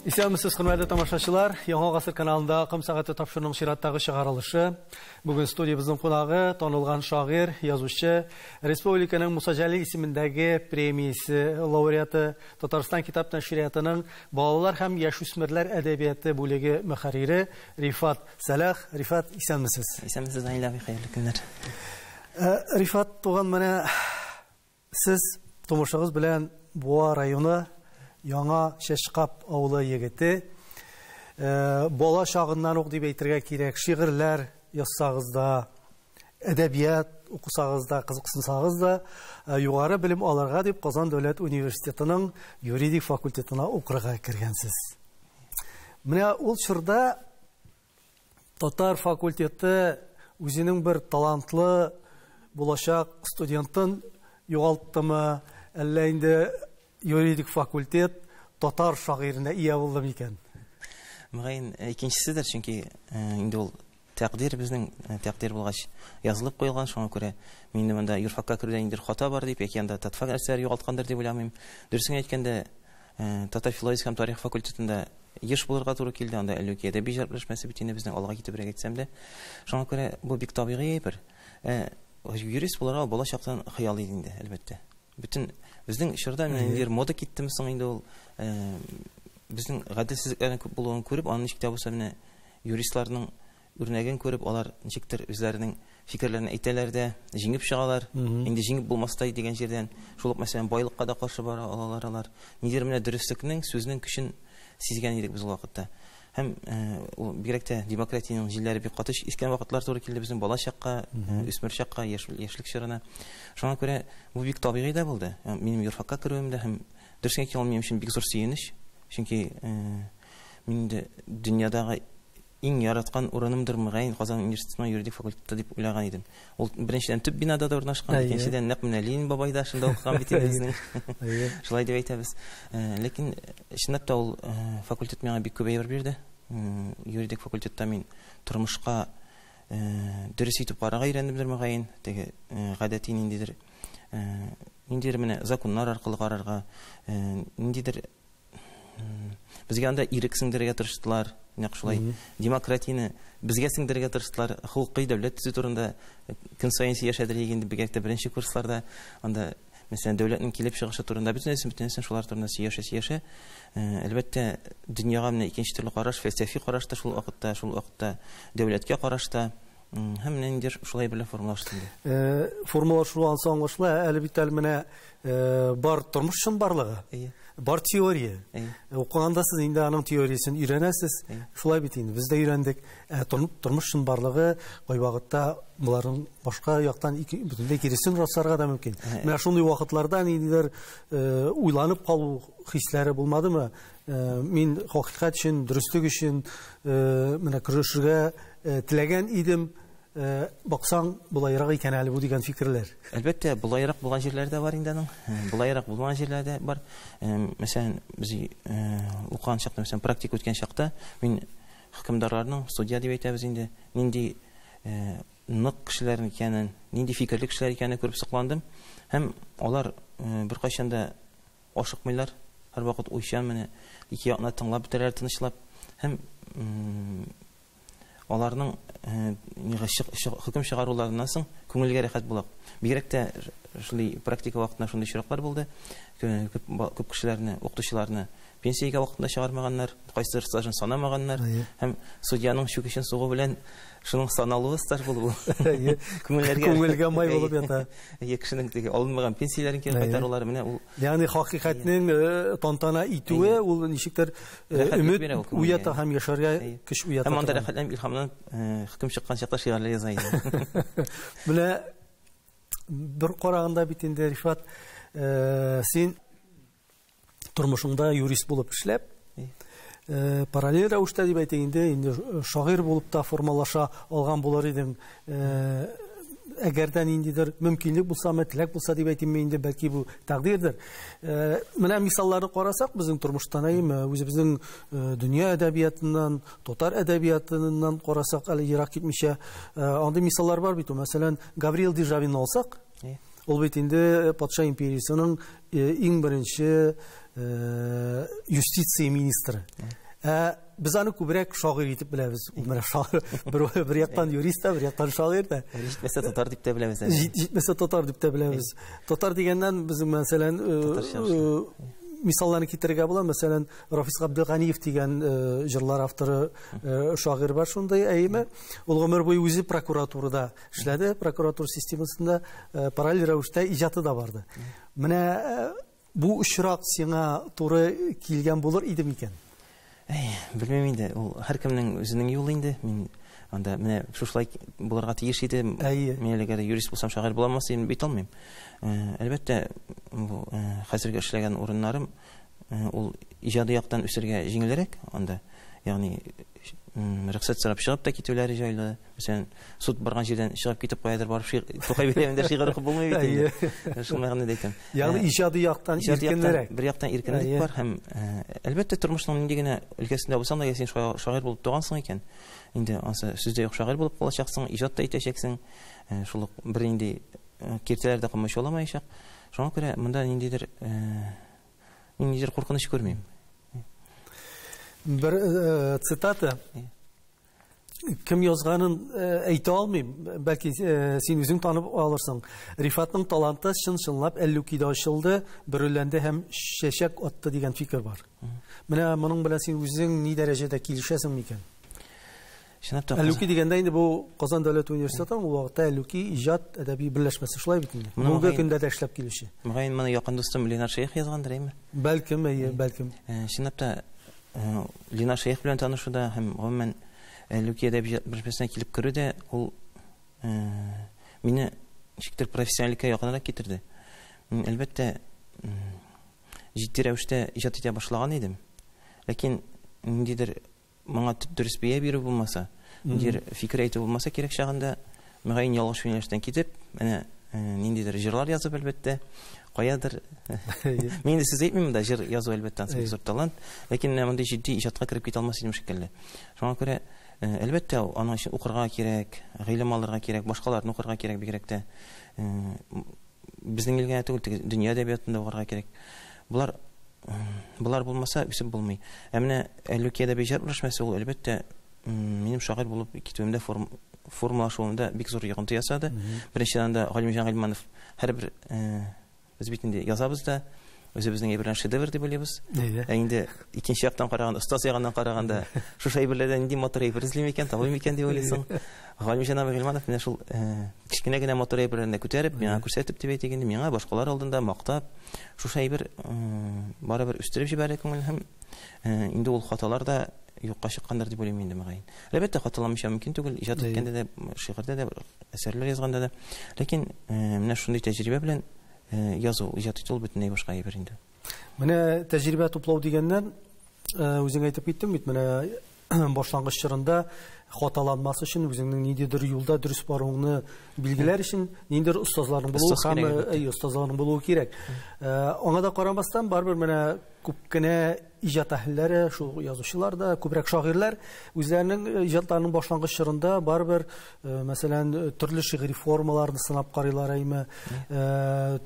Исәнмесез, хөрмәтле тамашачылар. Яңа гасыр каналында Кым сәгате тапшыруның чираттагы чыгарылышы. Бүген студиябызның кунагы танылган шагыйрь, язучы, республиканың Муса Җәлил исемендәге премиясе лауреаты, Татарстан китап нәшриятының балалар һәм яшүсмерләр әдәбияты бүлеге мөхәррире Рифат Сәлах. Рифат, исәнмесез? Исәнмесез, Айла бик хәерле көннәр. Рифат, туган менә сез тумышыгыз белән Буа районы Яңа Шәшкап авылы егете. Бала чагыннан ук дип әйтергә кирәк, шигырьләр язсагыз да, әдәбият укысагыз да, кызыксынсагыз да, югары белем алырга дип Казан дәүләт университетының юридик факультетына укырга кергәнсез. Менә ул чорда татар факультеты үзенең бер талантлы булачак студентын югалтымы, әллә инде юридик факультет татар шагыйренә ия булды микән? Мөгаен икенчеседер, чөнки инде ул тәкъдир безнең тәкъдир булгач язылып куелган, шуңа күрә минем монда юрфакка кергән инде хата бар дип, яки анда татфак әсәр югалткандыр дип уйламыйм. Дөресен әйткәндә, татар филология һәм тарих факультетында еш булырга туры килде, анда әллүки әдәби җырбешмәсе бит инде безнең алга китеп әйтсәм дә. Шуңа күрә бу бик табигый бер. Юрист булырга балачактан хыял иде инде, әлбәттә. Bütün bizning şurada mendir moda kitdimi soң инде ул безнең гаделсезлекләрне күп булуын күреп, аның ничек тә булса менә юристларның үрнәген күреп, алар ничектер үзләренең фикерләрен әйтәләр дә, җиңеп чыгалар. Инде җиңеп булмастай дигән җирдән шул ук мәсәлән байлыкка да каршы бара алалар. Нидер менә дөреслекнең, сүзнең көчен сизгән идек без ул вакытта. Һәм ул бигрәк тә демократияның җилләре бик катыш искән вакытлар туры килде безнең бала чакка, үсмер чакка, яшьлек чорына. Шуңа күрә бу бик табигый да булды. Минем юрфакка керүем дә һәм дөресен әйткәндә минем өчен бик зур сөенеч. Чөнки мин дә дөньядагы иң яраткан урынымдыр мөгаен Казан университетының юридик факультеты дип уйлаган идем. Ул беренчедән төп бинада да урнашкан, икенчедән нәкъ менә Ленин бабай да шунда укыган бит безнең. Шулай дип әйтәбез. Ләкин чынлап та ул факультет миңа бик күп әйбер бирде. Юридик факультетта мин тормышка дөрес итеп карарга өйрәндемдер мөгаен. Теге гадәти ниндидер менә законнар аркылы карарга, ниндидер безгә анда ирек сеңдерергә тырыштылар. Нәкъ шулай демократияны безгә сеңдерергә тырыштылар. Хукуки дәүләт төзү турында көн саен яшәдер дигән бигрәк тә беренче курсларда анда мәсәлән дәүләтнең килеп чыгышы турында бөтенесен шулар турында сөйләшә. Әлбәттә дөньяга менә икенче төрле караш, фәлсәфи караш та шул вакытта дәүләткә караш та һәм нендер шулай белә формалаштырды. Формалаштыру аңлашыла, әле бит менә бар тормыш чын барлыгы. Бар теория. Укыганда сез инде аның теориясын өйрәнәсез. Шулай бит инде без дә өйрәндек. Тормыш чын барлыгы кай вакытта буларын башка яктан бөтенләй киресен расарга да мөмкин. Менә шундый вакытларда ниндидер уйланып калу хисләре булмадымы? Мин хакыйкать өчен, дөрестлек өчен менә көрәшергә теләгән идем. Баксаң булайрак икән әле бу дигән фикерләр. Әлбәттә, булайрак булган җирләрдә бар инде аның. Булайрак булган җирләрдә бар. Мәсәлән, без укыган чакта, мәсәлән, практика үткән чакта, мин хөкемдарларның, судья дип әйтәбез инде, нинди нык кешеләр икәнен, нинди фикерле кешеләр икәнен күреп сокландым. Һәм алар беркайчан да ашыкмыйлар. Һәрвакыт уйчан менә ике якны тыңлап бетерәләр тынычлап. Һәм аларның хөкем чыгаруларыннан соң күңелгә рәхәт була. Бигрәк тә шулай практика вакытында шундый чираклар булды. Күп кешеләрне, укытучыларны пенсиягә вакытында чыгармаганнар, кайсыдыр стажын санамаганнар. Һәм судьяның чүкешен сугу белән шуның саналуы стаж булды. Күңелгә май булып ята. Кешенең теге алынмаган пенсияләрен кире кайтарулары менә ул. Ягъни хакыйкатьнең тантана итүе ул ничектер өмет уята һәм яшәргә көч уята. Һәм анда рәхәтләнеп илһамланып хөкем чыккан чакта шигырьләр яза иде. Менә бер караганда бит инде Рифат, син тормышыңда юрист булып эшләп, параллель рәвештә дип әйтәйендә инде шагыйрь булып та формалаша алган булыр идем. Әгәрдән индидер мөмкинлек булса, мәтлек булса дип әйтим инде, бәлки бу тәкъдирдер. Менә мисалларны карасак, безнең тормыштан үзебезнең дөнья әдәбиятыннан, татар әдәбиятыннан карасак, әле ерак китмичә, андый мисаллар бар бит. Мәсәлән, Гавриил Державинны алсак, ул бит инде патша империясының иң беренче юстиция министры. Biz аны күбрәк шагыйрь итеп беләбез. Менә шагыйрь бер яктан юрист, бер яктан шагыйрь да. Җитмәсә татар дип тә беләбез. Җитмәсә татар дип тә беләбез. Татар дигәннән безнең мәсәлән мисалларны китерергә була. Мәсәлән, Рафис Габделганиев дигән җырлар авторы шагыйрь бар шундай әйме. Ул гомер буе үзе прокуратурада эшләде, прокуратура системасында параллель рәвештә иҗаты да барды. Менә бу очрак сиңа туры килгән булыр иде микән? Белмәм инде, ул һәркемнең үзенең юлы инде. Мин анда менә шулай булырга тиеш иде. Мин әлегә юрист булсам шагыйрь була алмасын бит алмыйм. Әлбәттә, бу хәзерге эшләгән урыннарым ул иҗади яктан үсәргә җиңелрәк. Анда, ягъни рөхсәт сорап чыгып та китүләре җайлы. Мәсәлән, суд барган җирдән чыгып китеп каядыр барып Тукай бирәмендә шигырь укып булмый бит инде. Шул мәгънәдә дә әйтәм. Ягъни иҗади яктан иркенлерәк. Бер яктан иркенлек бар һәм әлбәттә тормышның нинди генә өлкәсендә булсаң да, син шагыйрь булып тугансың икән. Инде ансы сүздә юк шагыйрь булып калачаксың, иҗат та итәчәксең. Шул бер инде киртәләрдә кылмыш оламаячак. Шуңа күрә монда ниндидер куркыныч күрмим. Бер цитата кем язганын әйтә алмыйм. Бәлки син үзең танып алырсың. Рифатның таланты чын-чынлап Әллүкидә ачылды, бөреләнде һәм чәчәк атты дигән фикер бар. Менә моның белән син үзең ни дәрәҗәдә килешәсең микән? Әллүки дигәндә инде бу Казан дәүләт университеты, ул вакытта Әллүки иҗат әдәби берләшмәсе шулай бит инде. Бүгенге көндә дә эшләп килүче. Мөгаен моны якын дустым Ленар Шейх язгандыр әйме? Бәлкем, бәлкем. Чынлап та Ленар Шейх белән танышуда һәм гомумән Әллүки әдәби берләшмәсенә килеп керүдә ул мине ничектер профессионаллеккә якынрак китерде. Мин әлбәттә җитди рәвештә иҗат итә башлаган идем. Ләкин ниндидер моңа дөрес бия бирү булмаса, ниндидер фикер әйтү булмаса кирәк чагында, мөгаен ялгыш юнәлештән китеп, менә ниндидер җырлар язып әлбәттә, каядыр. Мин инде сүз әйтмим да, җыр язу әлбәттә зур талант, ләкин мондай җитди иҗатка кирип китә алмас идем шикелле. Шуңа күрә әлбәттә аның өчен укырга кирәк, гыйлем алырга кирәк, башкаларны укырга кирәк бигрәк тә. Безнең илгә түгел, дөнья әдәбиятында укырга кирәк. Булар булмаса үсеп булмый. Әмма Әллүки әдәби иҗат берләшмәсе ул әлбәттә минем шагыйрь булып китүемдә формалашуында бик зур йогынты ясады. Беренчедән дә Галимҗан Гыйльманов һәрбер без бит инде язабыз да, өзебезнең әйберләр шедевр дип уйлыйбыз. Инде икенче яктан караганда, остаз ягыннан караганда, шушы әйберләрдән нинди мотор әйбер эзлим икән, табылмый икән дип уйлыйсың. Галимҗан Гыйльманов менә шул кичкенә генә мотор әйберләрне күтәреп, миңа күрсәтеп дип әйтгәндә, миңа башкалар алдында мактап, шушы әйбер барыбер үстереп җибәрә күңел һәм инде ул хаталар да юкка чыккандыр дип уйлыйм инде мөгаен. Әлбәттә хаталамыйча мөмкин түгел, иҗат иткәндә дә, шигырьдә дә, әсәрләр язганда да. Ләкин менә шундый тәҗрибә белән язу, иҗат итү бөтенләй башка әйбер инде. Менә тәҗрибә туплау дигәннән үзең әйтеп киттең бит, менә башлангыч чорында хаталанмас өчен үзеңнең ниндидер юлда дөрес баруыңны билгеләр өчен ниндидер остазларның булуы һәм остазларның булуы кирәк. Аңа да карамастан барбер менә күп кенә иҗат әһелләре, шул язучылар да, күбрәк шагыйрьләр үзләренең иҗатларының башлангыч чорында барбер, мәсәлән, төрле шигъри формаларны сынап карыйлар әйме,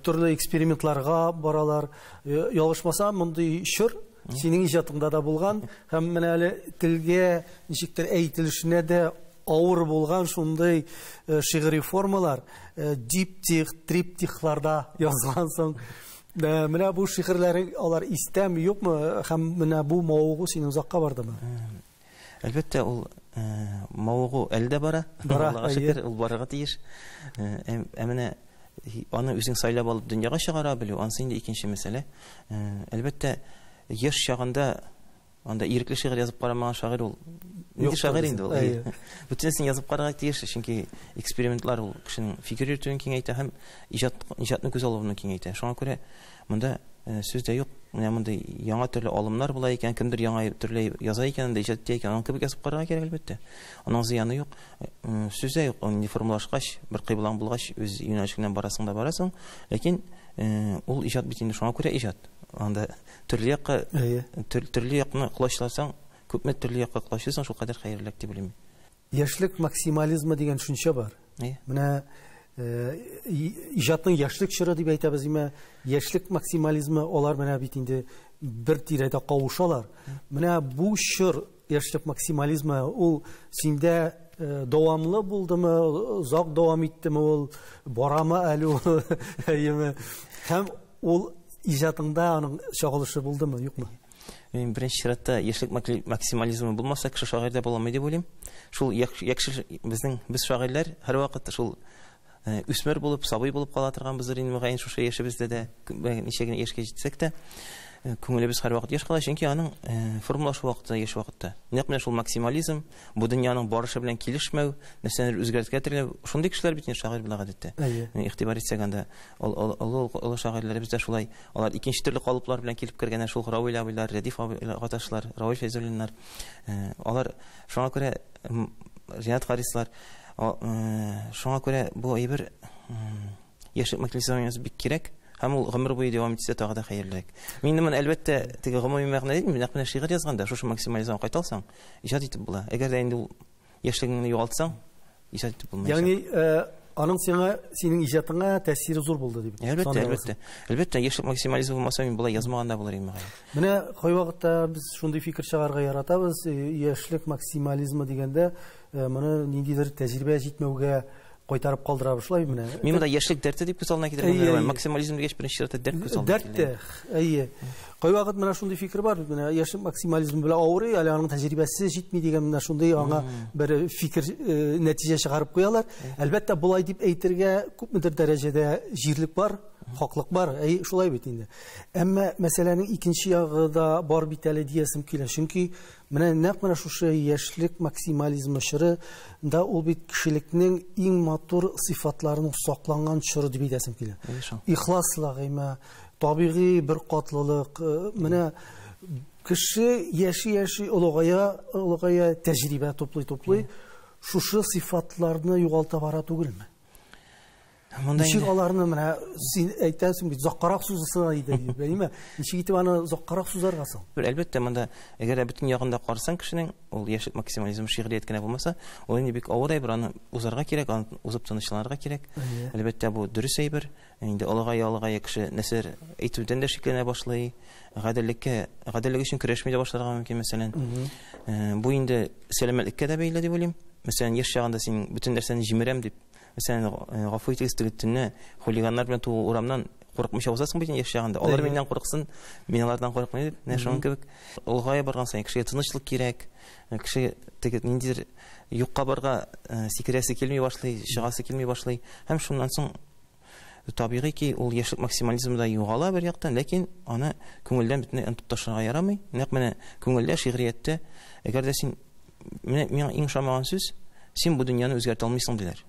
төрле экспериментларга баралар. Ялгышмаса, мондый чор синең иҗатыңда да булган һәм менә әле телгә ничектер әйтелешенә дә авыр булган шундый шигъри формалар, диптих, триптихларда язгансың. Менә бу шигырьләрең алар истәме, юкмы? Һәм менә бу мавыгу синең узакка бардымы? Әлбәттә, ул мавыгу әлдә бара. Аллага шөкер, ул барырга тиеш. Менә аны үзең сайлап алып дөньяга чыгара белү, анысы инде икенче мәсьәлә. Әлбәттә, яшь чагында анда ирекле шигырь язып карамаган шагыйрь ул. Инде шагыйрь инде ул. Бүтәнсен язып карарга тиеш, чөнки экспериментлар ул кешенең фикер йөртүен киңәйтә һәм иҗатны күз алуын киңәйтә. Шуңа күрә монда сүз дә юк. Менә мондай яңа төрле алымнар була икән, кемдер яңа төрле яза икән, дә иҗат итә икән, аның кебек язып карарга кирәк әлбәттә. Аның зыяны юк. Сүз дә юк. Аны формалашкач, бер кыйблаң булгач, үз юнәлешеңнән барасың да барасың. Ләкин ул иҗат бит инде, шуңа күрә иҗат. Анда төрле якны кулачласаң, күпме төрле якка кулашласаң, шул кадәр хәерлерәк дип уйлыйм. Яшьлек максимализмы дигән төшенчә бар. Менә иҗатның яшьлек чоры дип әйтәбез, яшьлек максимализмы алар менә бит инде бер тирәдә кавышалар. Менә бу чор яшьлек максимализмы ул синдә дәвамлы булдымы, озак дәвам иттеме ул, барамы әле ул, әйеме? Һәм ул иҗатыңда аның чагылышы булдымы, юкмы? Беренче чиратта яшьлек максимализмы булмаса, кеше шагыйрь дә була алмый дип уйлыйм. Шул без шагыйрьләр һәрвакыт шул үсмер булып, сабый булып кала торганбыздыр инде мөгаен шушы яшебездә дә, ничә генә яшькә җитсәк тә, күңелебез һәрвакыт яшь кала, чөнки аның формулашу вакыты яшь вакытта. Нәкъ менә шул максимализм, бу дөньяның барышы белән килешмәү, нәрсәләр үзгәрткә теләү, шундый кешеләр бит инде шагыйрь була гадәттә. Игътибар итсәк анда, олы шагыйрьләребез дә шулай, алар икенче төрле калыплар белән килеп кергәннәр, шул Рауил абыйлар, Рәдиф каташлар, Рауил Фәйзуллиннар. Алар шуңа күрә Ринат Харислар, шуңа күрә бу әйбер яшьлек максимализмы бик кирәк. Һәм ул гомер буе дәвам итсә тагы да хәерлерәк. Мин моны әлбәттә теге гомуми мәгънәдә дим, нәкъ менә шигырь язганда шушы максимализмны кайталсаң, иҗат итеп була. Әгәр дә инде ул яшьлегеңне югалтсаң, иҗат итеп булмаячак. Ягъни аның синең иҗатыңа тәэсире зур булды дип. Әлбәттә, яшьлек максимализм булмаса, мин болай язмаганда булыр идем. Менә кайвакытта без шундый фикер чыгарга яратабыз, яшьлек максимализмы дигәндә, моны ниндидер тәҗрибә җитмәүгә кайтарып калдырабыз шулай менә. Мин монда яшьлек дәрте дип күз алдына китерәм. Максимализм дигәч беренче чиратта дәрт күз алдына китерәм. Дәрт, кайвакыт менә шундый фикер бар, менә яшьлек максимализм белән авырый, әле аның тәҗрибәсе җитми дигән менә шундый аңа бер фикер нәтиҗә чыгарып куялар. Әлбәттә булай дип әйтергә күпмедер дәрәҗәдә җирлек бар, хаклык бар, шулай бит инде. Әмма мәсьәләнең икенче ягы да бар бит әле диясем килә, чөнки менә нәкъ менә шушы яшьлек максимализмы чоры да ул бит кешелекнең иң матур сыйфатларының сакланган чоры дип әйтәсем килә. Ихласлык, табигый бер катлылык, менә кеше яши олыгая тәҗрибә туплый, шушы сыйфатларны югалта бара түгелме? Ничек аларны менә син әйтәсең бит заккарак сузыса иде дип, әйме? Ничек итеп аны заккарак сузарга соң? Әлбәттә, монда әгәр бөтен ягында карасаң кешенең, ул яшьлек максимализм шигърият кенә булмаса, ул инде бик авыр әйбер, аны узарга кирәк, аны узып тынычланырга кирәк. Әлбәттә, бу дөрес әйбер. Инде алыгая кеше нәрсә әйтүдән дә шикләнә башлый, гаделлек өчен көрәшми дә башларга мөмкин, мәсәлән. Бу инде сәламәтлеккә дә бәйле дип уйлыйм. Мәсәлән, яшь чагында син бөтен нәрсәне җимерәм дип, мәсәлән, гафу итегез тегетне хулиганнар белән туу урамнан курыкмыйча узасың бит яшь чагында. Алар миннән курыксын, мин алардан курыкмыйм дип, нә шуның кебек. Улгая барган саен кешегә тынычлык кирәк. Кеше теге ниндидер юкка барга сикерәсе килми башлый, чыгасы килми башлый. Һәм шуннан соң табигый ки ул яшьлек максимализмда югала бер яктан, ләкин аны күңелдән бөтенләй онытып ташларга ярамый. Нәкъ менә күңелдә, шигъриятта, әгәр дә син миңа иң шамаган сүз, син бу дөньяны үзгәртә алмыйсың диләр.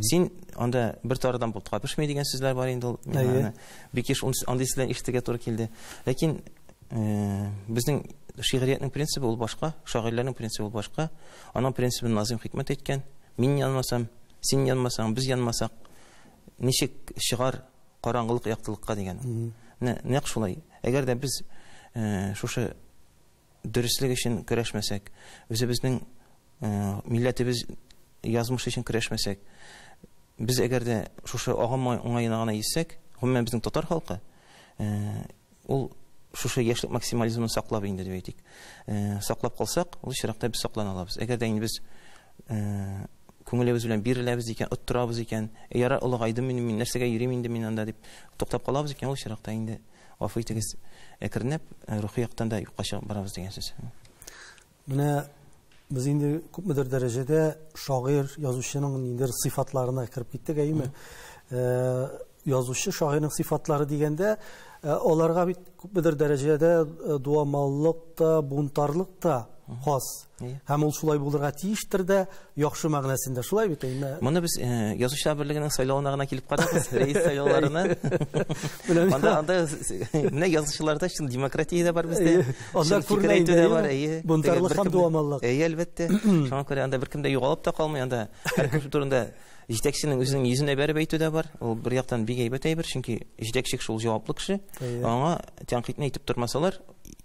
Син анда бер тарыдан бутка пешмәй дигән сүзләр бар инде, ул бик еш андый сүзләрне ишетергә туры килде. Ләкин безнең шигъриятның принцибы ул башка, шагыйрьләрнең принцибы ул башка. Аның принцибын Назим Хикмәт әйткән: мин янмасам, син янмасаң, без янмасак, ничек чыгар караңгылык яктылыкка дигән. Нәкъ шулай. Әгәр дә без шушы дөрестлек өчен көрәшмәсәк, үзебезнең милләтебез язмыш өчен көрәшмәсәк, без әгәр дә шушы агым уңаена гына йөссәк, гомумән безнең татар халкы ул шушы яшьлек максимализмны саклап инде дип әйтик. Саклап калсак, ул чиракта без саклана алабыз. Әгәр дә инде без күңелебез белән биреләбез икән, оттырабыз икән, яра улыгайдым мин нәрсәгә йөрим инде мин анда дип туктап калабыз икән, ул чиракта инде гафу итегез, әкренләп рухи яктан да юкка чыгып барабыз дигән сүз. Менә biz инде күпмедер дәрәҗәдә шагыйрь, язучының ниндидер сыйфатларына кирип киттек, әйме? Язучы, шагыйрьнең сыйфатлары дигәндә, аларга бит күпмедер дәрәҗәдә дуамаллык та, бунтарлык та хас. Һәм ул шулай булырга тиештер дә, яхшы мәгънәсендә шулай бит, әйме? Моны без язучылар берлегенең сайлауына гына килеп карабыз, рәис сайлауларына. Анда менә язучыларда шул демократия да бар бездә. Анда күренә дә бар, бунтарлык һәм дуамаллык. Әлбәттә. Шуңа күрә анда беркем дә югалып та калмый, анда һәр турында җитәкченең үзенең йөзенә бәреп әйтү дә бар. Ул бер яктан бик әйбәт әйбер, чөнки җитәкче шул җаваплы кеше. Аңа тәнкыйтьне әйтеп тормасалар,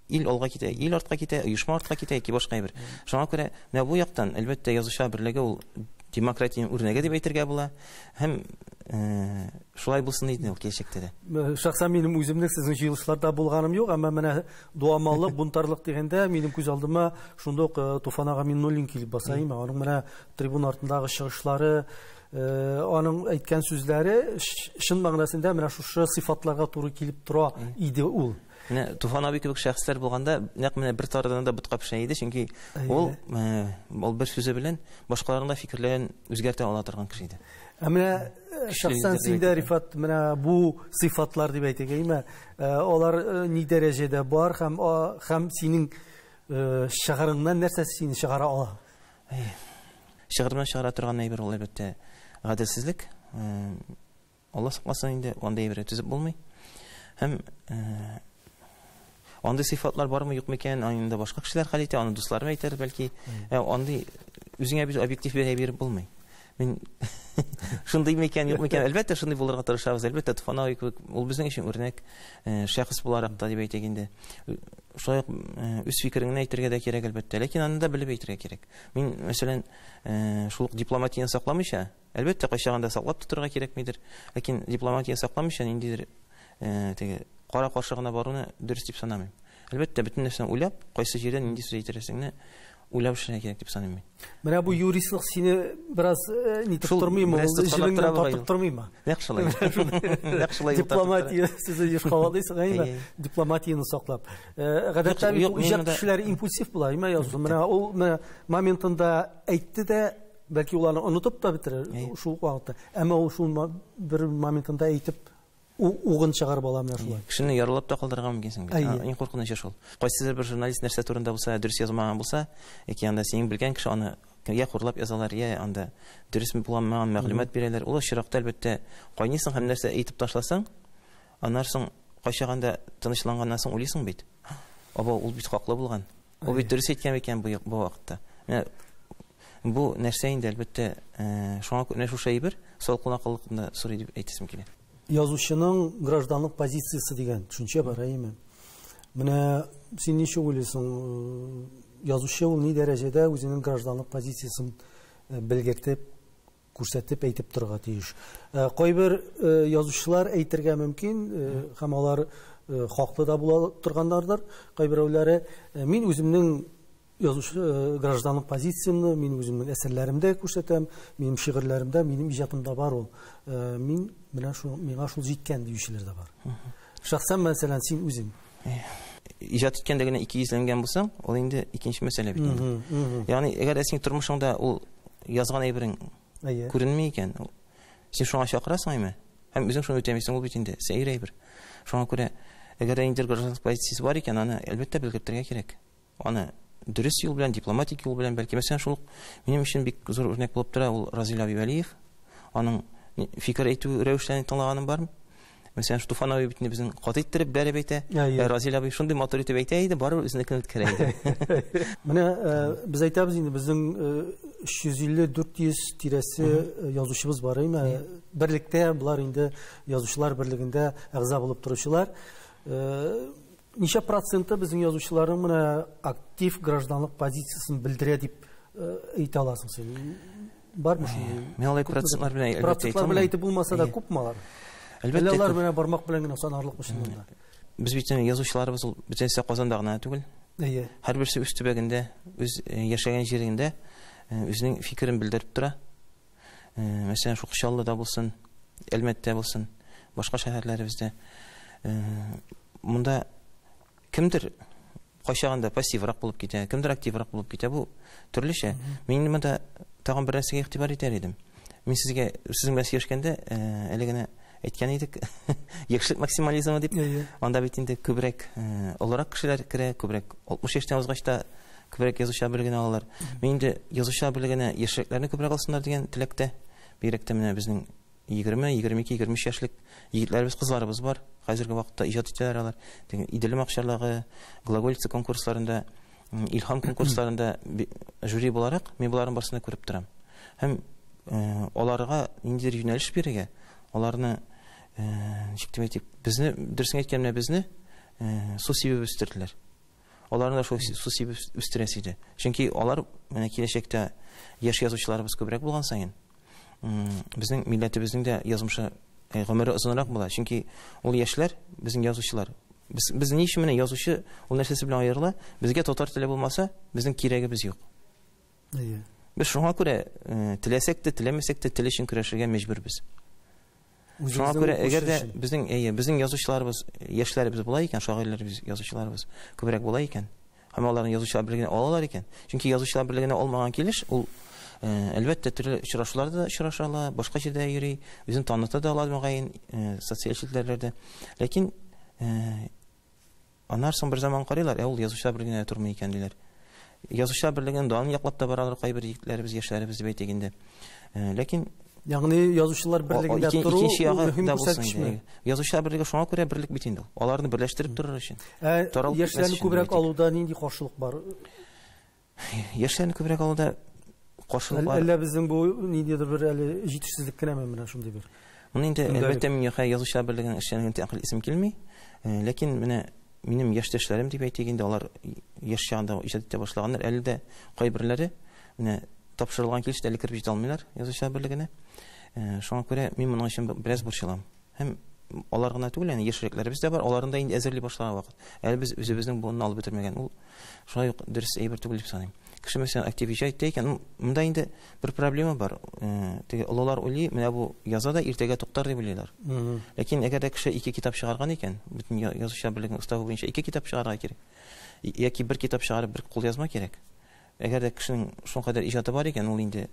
ил алга китә, ил артка китә, оешма артка китә, яки башка әйбер. Шуңа күрә менә бу яктан әлбәттә язучылар берлеге ул демократияның үрнәге дип әйтергә була. Һәм шулай булсын иде ул киләчәктә дә. Шахсан минем үземнең сезнең җыелышларда булганым юк, әмма менә дуамаллык, бунтарлык дигәндә минем күз алдыма шундук Туфан ага Миннуллин килеп баса. Аның менә трибуна артындагы чыгышлары, аның әйткән сүзләре чын мәгънәсендә менә шушы сыйфатларга туры килеп тора иде ул. Менә Туфан абый кебек шәхесләр булганда, нәкъ менә бер тарыдан да бутка пешә иде, чөнки ул бер сүзе белән башкаларның да фикерләрен үзгәртә ала торган кеше иде. Менә шәхсән синдә Рифат менә бу сыйфатлар дип әйтәгәйме, алар ни дәрәҗәдә бар һәм синең шигырыңнан нәрсә сине чыгара ала? Шигырымнан чыгара торган әйбер ул әлбәттә гаделсезлек. Алла сакласын, инде андай әйбер төзеп булмый. Һәм андый сыйфатлар бармы юкмы икән, анда башка кешеләр хәл итә, аны дусларым әйтер, бәлки андый үзеңә бер объектив биреп булмый. Мин шундый микән юкмы икән, әлбәттә шундый булырга тырышабыз, әлбәттә Туфан абый ул безнең өчен үрнәк шәхес буларак та дип әйтәк инде. Шулай үз фикереңне әйтергә дә кирәк, әлбәттә, ләкин аны да белеп әйтергә кирәк. Мин мәсәлән шул дипломатияны сакламыйча, әлбәттә кайчаганда саклап тотырга кирәкмидер, ләкин дипломатияны сакламыйча ниндидер теге кара каршы гына баруны дөрес дип санамыйм. Әлбәттә бөтен нәрсәне уйлап, кайсы җирдә нинди сүз әйтергәсеңне уйлап эшләргә кирәк дип саныйм мин. Менә бу юристлык сине бераз нитеп тормыймы, җилеңнән тартып тормыймы? Нәкъ шулай. Дипломатия сүзе еш кавалыйсың, әйме? Дипломатияны саклап. Гадәттә иҗат кешеләре импульсив була, әйме язу. Менә ул моментында әйтте дә, бәлки уларны онытып та бетерер шул вакытта. Әмма ул шул бер моментында әйтеп угын чыгарып ала менә шулай. Кешене ярылып та калдырган микәнсең. Иң куркынычы шул. Кайсыдыр бер журналист нәрсә турында булса, дөрес язмаган булса, яки анда синең белгән кеше аны я хурлап язалар, я анда дөрес булмаган мәгълүмат бирәләр. Ул чиракта әлбәттә кайнысың һәм нәрсә әйтеп ташласаң, аннарсың кайчаганда тынычланганнан соң уйлыйсың бит. Аба ул бит хаклы булган. Ул бит дөрес әйткән икән бу вакытта. Бу нәрсә инде әлбәттә шуңа күрә шушы әйбер салкынакылыкны сорый дип әйтәсем килә. Язучының гражданлык позициясы дигән төшенчә бар, әйме. Менә син ничек уйлыйсың, язучы ул ни дәрәҗәдә үзенең гражданлык позициясын белгертеп, күрсәтеп әйтеп торырга тиеш. Кайбер язучылар әйтергә мөмкин, һәм алар хаклы да була торганнардыр. Кайберәүләре мин үземнең язучы гражданлык позициямны мин үземнең әсәрләремдә күрсәтәм, минем шигырьләремдә, минем иҗатымда бар ул. Мин менә шул миңа шул җиткән диючеләр дә бар. Шәхсән мәсәлән син үзең иҗат иткәндә генә ике йөзләнгән булсаң, ул инде икенче мәсьәлә бит инде. Ягъни әгәр син тормышыңда ул язган әйберең күренми икән, син шуңа чакырасың әйме? Һәм үзең шуны үтәмисең, ул бит инде сәер әйбер. Шуңа күрә әгәр инде гражданлык позициясе бар икән, аны әлбәттә белгертергә кирәк. Аны дөрес юл белән, дипломатик юл белән, бәлки мәсәлән шул минем өчен бик зур үрнәк булып тора ул Разил Абивалиев. Аның фикер әйтү рәвешләрен тыңлаганым бармы? Мәсәлән, Туфан абый бит безнең кат иттереп бәреп әйтә. Разил абый шундый матур итеп әйтә иде, барыбер үзенекне үткәрә иде. Менә без әйтәбез инде, безнең 350-400 тирәсе язучыбыз бар, әйме? Берлектә булар инде язучылар берлегендә әгъза булып торучылар. Ничә проценты безнең язучыларның менә актив гражданлык позициясын белдерә дип әйтә аласың син? Бармы шундый? Мен алай процентлар белән әйтеп булмаса да күпме алар? Әлбәттә алар менә бармак белән генә санарлык мышында. Без бит язучыларыбыз ул бөтенсә Казанда гына түгел. Һәрберсе үз төбәгендә, үз яшәгән җирендә үзенең фикерен белдереп тора. Мәсәлән, шу Кычаллыда булсын, Әлмәттә булсын, башка шәһәрләребездә. Монда кемдер кайчаганда пассиврак булып китә, кемдер активрак булып китә. Бу төрлечә. Мин монда тагын бер нәрсәгә игътибар итәр идем. Мин сезгә сезнең белән сөйләшкәндә әле генә әйткән идек, яшьлек максимализмы дип. Анда бит инде күбрәк олырак кешеләр керә, күбрәк 60 яшьтән узгач та күбрәк язучылар белгән алалар. Мин инде язучылар белгәнә яшьлекләрне күбрәк алсыннар дигән теләктә. Бигрәк тә менә безнең 20, 22, 23 яшьлек егетләребез, кызларыбыз бар. Хәзерге вакытта иҗат итәләр алар. Иделем акчарлыгы, глаголица конкурсларында, илһам конкурсларында жюри буларак мин буларның барсына күреп торам. Һәм аларга ниндидер юнәлеш бирергә, аларны ничек дип әйтик, безне дөресен әйткәндә безне су сибеп үстерделәр. Аларны да шул су сибеп үстерәсе иде. Чөнки алар менә киләчәктә яшь язучыларыбыз күбрәк булган саен, безнең милләтебезнең дә язмышы гомере озынрак була. Чөнки ул яшьләр, безнең язучылар, без ни өчен менә язучы ул нәрсәсе белән аерыла? Безгә татар теле булмаса, безнең кирәгебез юк. Без шуңа күрә теләсәк тә, теләмәсәк тә тел өчен көрәшергә мәҗбүрбез. Шуңа күрә әгәр дә безнең язучыларыбыз, яшьләребез була икән, шагыйрьләребез, язучыларыбыз күбрәк була икән, һәм аларны язучылар берлегенә алалар икән. Чөнки язучылар берлегенә алмаган килеш, ул әлбәттә төрле очрашуларда очраша, башка җирдә йөри, үзен таныта да ала мөгаен социаль челтәрләрдә. Ләкин аннан соң бер заман карыйлар, ул язучылар берлегенә тормый икән диләр. Язучылар берлегенә данын яклап та баралар кайбер егетләребез, яшьләребез дип әйтик инде. Ләкин ягъни язучылар берлегендә туру мөһим күрсәткеч. Язучылар берлеге шуңа күрә берлек бит инде. Аларны берләштереп торыр өчен. Яшьләрне күбрәк алуда нинди каршылык бар? Яшьләрне күбрәк алуда каршылык бар. Әллә безнең бу ниндидер бер әле җитешсезлек кенәме менә шундый бер? Моны инде әлбәттә мин язучылар берлегенең эшләренә тәкъил исем килми. Ләкин менә минем яшьтәшләрем дип әйтик инде, алар яшь чагында иҗат итә башлаганнар. Әле дә кайберләре менә тапшырылган килештә әле кирип җитә алмыйлар язучылар берлегенә. Шуңа күрә мин моның өчен бераз борчылам. Һәм алар гына түгел, яни яшьрекләребез дә бар, аларны да инде әзерли башлаган вакыт. Әле без үзебезнең буны алып бетермәгән. Ул шулай ук дөрес әйбер түгел дип саныйм. Кеше мәсәлән актив иҗат итә икән, монда инде бер проблема бар. Теге олылар уйлый, менә бу яза да иртәгә туктар дип уйлыйлар. Ләкин әгәр дә кеше 2 китап чыгарган икән, бөтен язучылар берлегенең уставы буенча 2 китап чыгарга кирәк. Яки 1 китап чыгарып, 1 кул язма кирәк. Әгәр дә кешенең шуңа кадәр иҗаты бар икән, ул инде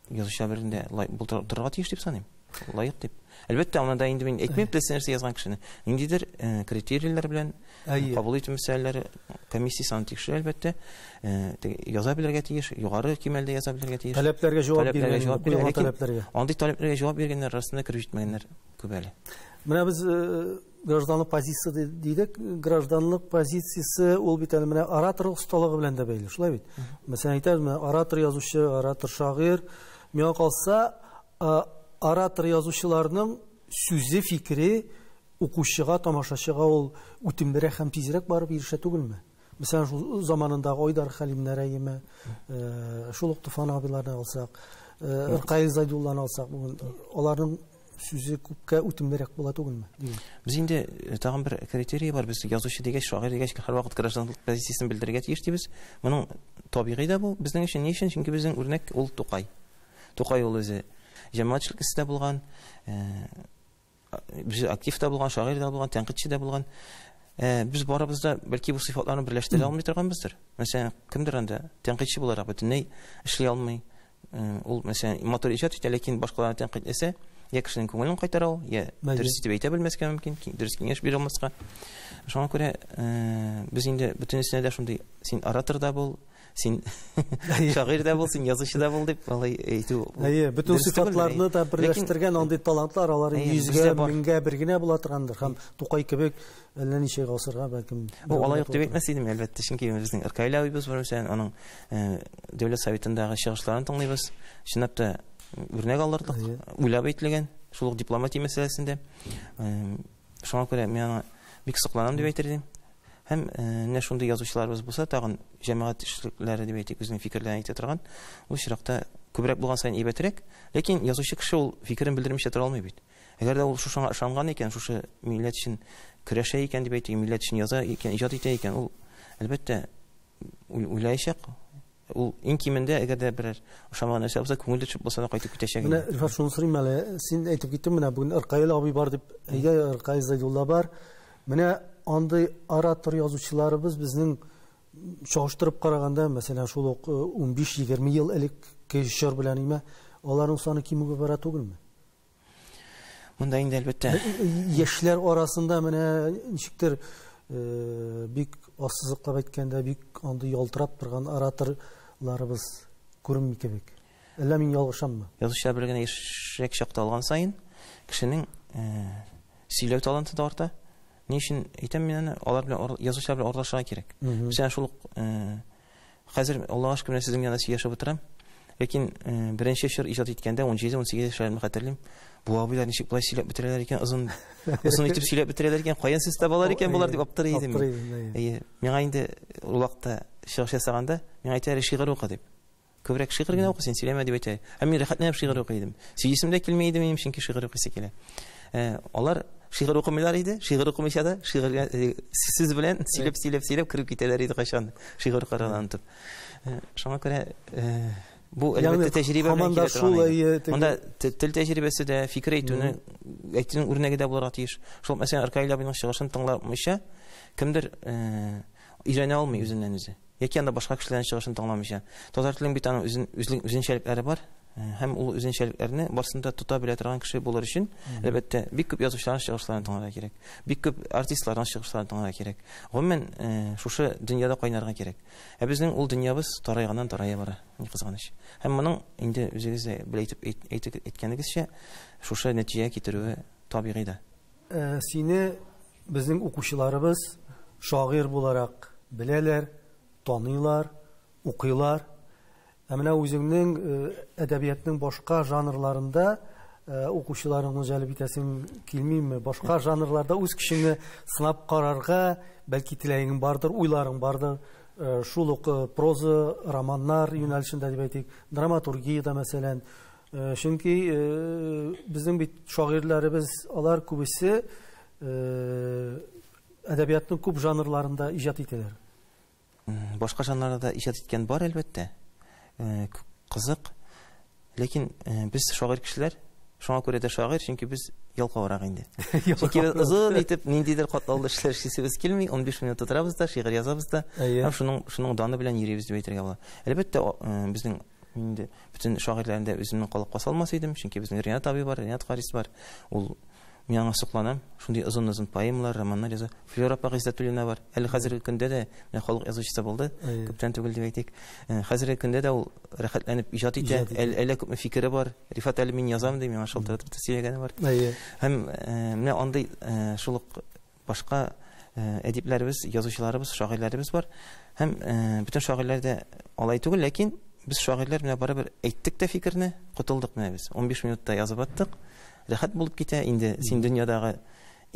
язучылар берлегендә булдырырга тиеш дип саныйм. Лаек дип. Әлбәттә, аны да инде мин әйтмәм, нәрсә язган кешене. Ниндидер критерийлар белән кабул итү мәсьәләләре комиссиясының тикшерү әлбәттә яза белергә тиеш, югары кимәлдә яза белергә тиеш. Таләпләргә җавап биргән таләпләргә. Андый таләпләргә җавап биргәннәр арасында кирип җитмәгәннәр күп әле. Менә без гражданлык позициясе дидек. Гражданлык позициясе ул бит әле менә оратор осталыгы белән дә бәйле, шулай бит. Мәсәлән, әйтәбез, оратор язучы, оратор шагыйрь. Миңа калса, оратор язучыларның сүзе, фикере укучыга, тамашачыга ул үтемлерәк һәм тизрәк барып ирешә түгелме? Мәсәлән, шул заманындагы Айдар Хәлимнәр әйеме, шул ук Туфан абыйларны алсак, Иркай Зайдулланы алсак, аларның сүзе күпкә үтемлерәк була түгелме? Без инде тагын бер критерий бар. Без язучы дигәч, шагыйрь дигәч, һәрвакыт гражданлык позициясын белдерергә тиеш дибез. Моның табигый да бу безнең өчен ни өчен? Чөнки безнең үрнәк ул Тукай. Тукай ул үзе җәмәгатьчелек истә булган, biz актив та булган, шагыйрь да булган, тәнкыйтьче дә булган. Без барыбыз да бәлки бу сыйфатларны берләштерә алмый торганбыздыр. Мәсәлән, кемдер анда тәнкыйтьче буларак бөтенләй эшли алмый. Ул мәсәлән мотор иҗат итә, ләкин башкаларны тәнкыйтьләсә, я кешенең күңелен кайтара ул, я дөрес итеп әйтә белмәскә мөмкин, дөрес киңәш бирә алмаска. Шуңа күрә без инде бөтенесенә дә шундый, син оратор да бул, син шагыйрь да бул, син язучы да бул дип алай әйтү. Бөтен сыйфатларны да берләштергән андый талантлар алар 100гә, 1000гә бер генә була торгандыр. Һәм Тукай кебек әллә ничә гасырга бәлкем алай юк дип әйтмәс идем, әлбәттә, чөнки безнең Иркай абыйбыз бар, мәсәлән, аның дәүләт советындагы чыгышларын тыңлыйбыз. Чынлап та үрнәк алырлык, уйлап әйтелгән, шул ук дипломатия мәсьәләсендә. Шуңа күрә мин аны бик сокланам дип әйтер идем. Һәм менә шундый язучыларыбыз булса, тагын җәмәгать эшлекләре дип әйтик, үзенең фикерләрен әйтә торган, ул чиракта күбрәк булган саен әйбәтрәк. Ләкин язучы кеше ул фикерен белдермичә тора алмый бит. Әгәр дә ул шушыңа ышанган икән, шушы милләт өчен көрәшә икән дип әйтик, милләт өчен яза икән, иҗат итә икән, ул әлбәттә уйлаячак. Ул иң кимендә әгәр дә берәр ошамаган нәрсә булса, күңеле төшеп булса да кайтып китәчәк. Менә Рифат, шуны сорыйм әле. Син әйтеп киттең, менә бүген Иркай абый бар дип, әйдә Иркай Зайдулла бар. Менә андый оратор язучыларыбыз безнең чагыштырып караганда, мәсәлән, шул ук 15-20 ел элекке чор белән име, аларның саны кимүгә бара түгелме? Монда инде әлбәттә яшьләр арасында менә ничектер бик ассызыклап әйткәндә, бик андый ялтырап торган ораторларыбыз күренми кебек. Әллә мин ялгышаммы? Язучылар берлегенә яшьрәк чакта алган саен кешенең сөйләү таланты да арта. Ни өчен әйтәм мин аны, алар белән язучылар белән аралашырга кирәк. Мәсәлән, шул хәзер Аллаһка шөкер, сезнең янда яшәп утырам. Ләкин беренче чор иҗат иткәндә 17-18 яшьләрне хәтерлим. Бу абыйлар ничек болай сөйләп бетерәләр икән, озын итеп сөйләп бетерәләр икән, каян сез табалар икән булар дип аптырый идем. Миңа инде ул вакытта чыгыш ясаганда, миңа әйтәләр шигырь укы дип. Күбрәк шигырь генә укы, син сөйләмә дип әйтә. Һәм мин рәхәтләнеп шигырь укый идем. Сөйлисем дә килмәй иде минем, чөнки шигырь укыйсы килә. Алар шигырь укымыйлар иде, шигырь укымыйча да шигырьгә сүз белән сөйләп кирип китәләр иде кайчан. Шигырь карардан тып. Шуңа күрә бу әлбәттә тәҗрибә белән килә. Монда тел тәҗрибәсе дә, фикер әйтүнең үрнәге дә булырга тиеш. Шул мәсәлән Аркадий абыйның чыгышын тыңламыйча кемдер өйрәнә алмый үзеннән үзе. Яки анда башка кешеләрнең чыгышын тыңламыйча. Татар теленең бит аның үзенчәлекләре бар. Һәм ул үзенчәлекләрне барсында тота белә торган кеше булыр өчен әлбәттә бик күп язучыларның чыгышларын тыңларга кирәк. Бик күп артистларның чыгышларын тыңларга кирәк. Гомумән шушы дөньяда кайнарга кирәк. Безнең ул дөньябыз тарайганнан тарая бара, ни кызганыч. Һәм моның инде үзегез дә белеп әйткәнегезчә шушы нәтиҗәгә китерүе табигый да. Сине безнең укучыларыбыз шагыйрь буларак беләләр, таныйлар, укыйлар. Менә үзеңнең әдәбиятның башка жанрларында укучыларыңны җәлеп итәсең килмиме? Башка жанрларда үз көчеңне сынап карарга бәлки теләгең бардыр, уйларың бардыр. Шул ук проза, романнар юнәлешендә дип әйтик, драматургия мәсәлән. Чөнки безнең бит шагыйрьләребез, алар күбесе әдәбиятның күп жанрларында иҗат итәләр. Башка жанрларда иҗат иткән бар әлбәттә. Кызык. Ләкин без шагыйрь кешеләр, шуңа күрә дә шагыйрь, чөнки без ялкаврак инде. Чөнки озын итеп ниндидер катлаулы эшләр эшлисебез килми, 15 минут утырабыз да, шигырь язабыз да, һәм шуның даны белән йөрибез дип әйтергә була. Әлбәттә безнең инде бүтән шагыйрьләрендә үземнең калып калмас идем, чөнки безнең Ринат абый бар, Ринат Харис бар. Ул миңа сокланам, шундый озын поэмалар, романнар яза. Флора Пагызатуллина бар. Әле хәзерге көндә дә менә халык язучысы булды. Күптән түгел дип әйтик. Хәзерге көндә дә ул рәхәтләнеп иҗат итә. Әле күп фикере бар. Рифат әле мин язам ди, миңа шалтыратып сөйләгәне бар. Һәм менә андый шул ук башка әдипләребез, язучыларыбыз, шагыйрьләребез бар. Һәм бүтән шагыйрьләр дә алай түгел, ләкин без шагыйрьләр менә барыбер әйттек тә фикерне, котылдык менә без. 15 минутта язып аттык. Рәхәт булып китә, инде син дөньядагы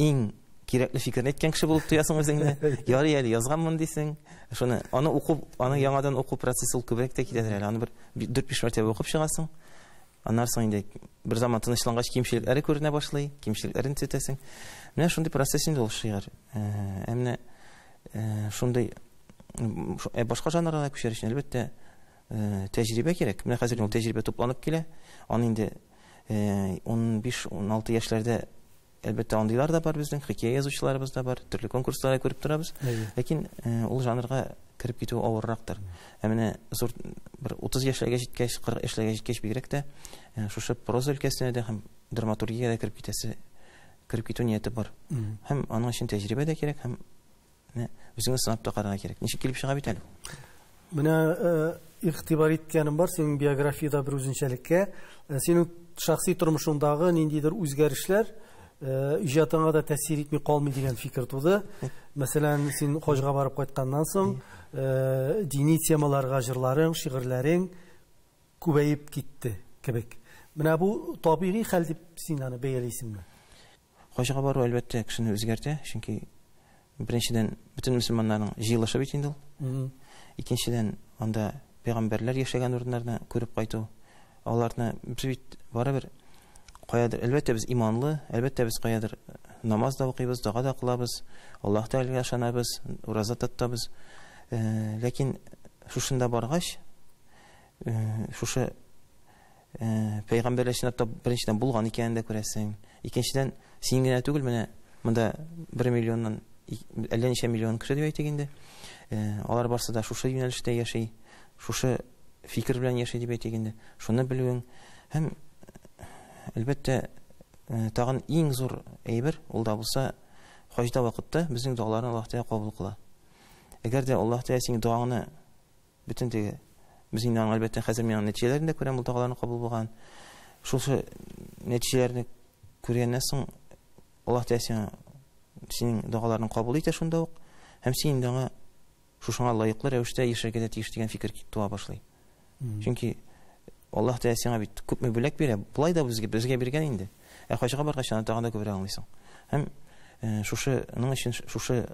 иң кирәкле фикерне әйткән кеше булып тоясың үзеңне. Ярый әле язганмын дисең. Шуны аны укып, аны яңадан уку процессы ул күбрәк тә китәдер әле. Аны бер 4-5 мәртәбә укып чыгасың. Аннан соң инде бер заман тынычлангач кимчелекләре күренә башлый, кимчелекләрен төзәтәсең. Менә шундый процесс инде ул шигырь. Әмма шундый башка жанрларга күчәр өчен әлбәттә тәҗрибә кирәк. Менә хәзер ул тәҗрибә тупланып килә. Аны инде 15-16 яшьләрдә әлбәттә андыйлар да бар безнең, хикәя язучыларыбыз да бар, төрле конкурсларда күреп торабыз. Ләкин ул жанрга кирип китү авыррактыр. Менә зур бер 30 яшьләргә җиткәч, 40 яшьләргә җиткәч бигрәк тә шушы проза өлкәсенә дә һәм драматургиягә кирип китү нияте бар. Һәм аның өчен тәҗрибә дә кирәк, һәм үзеңне сынап та карарга кирәк. Ничек килеп чыга бит әле? Менә игътибар иткәнем бар синең биографияда бер үзенчәлеккә. Синең шәхси тормышыңдагы ниндидер үзгәрешләр иҗатыңа да тәэсир итми калмый дигән фикер туды. Мәсәлән, син хаҗга барып кайтканнан соң дини темаларга җырларың, шигырьләрең күбәеп китте кебек. Менә бу табигый хәл дип син аны бәялисеңме? Хаҗга бару әлбәттә кешене үзгәртә, чөнки беренчедән бөтен мөселманнарның җыелышы бит инде ул. Икенчедән анда пәйгамбәрләр яшәгән урыннарны күреп кайту. Аларны бит барыбер каядыр, әлбәттә без иманлы, әлбәттә без каядыр намаз да укыйбыз, дога да кылабыз, Аллаһ Тәгаләгә ышанабыз, ураза тотабыз. Ләкин шушында баргач, шушы пәйгамбәрләр чынлап та беренчедән булган икәнен дә күрәсең. Икенчедән син генә түгел, менә монда 1 миллионнан әллә ничә миллион кеше дип әйтик инде. Алар барсы да шушы юнәлештә яши, шушы фикер белән яши дип әйтик инде. Шуны белүең һәм әлбәттә тагын иң зур әйбер ул да булса хаҗда вакытта безнең дуаларны Аллаһ Тәгалә кабул кыла. Әгәр дә Аллаһ Тәгалә синең дуаңны бөтен теге безнең әлбәттә хәзер миңа нәтиҗәләрендә күрәм, ул дуаларны кабул булган. Шушы нәтиҗәләрне күргәннән соң Аллаһ Тәгалә синең дуаларны кабул итә шунда ук һәм син дә шушыңа лаеклы рәвештә яшәргә дә тиеш дигән фикер туа башлый. Чөнки Аллаһ Тәала сиңа бит күпме бүләк бирә. Булай да безгә биргән инде. Хаҗга баргач аны тагын да күбрәк аңлыйсың. Һәм шушының өчен, шушы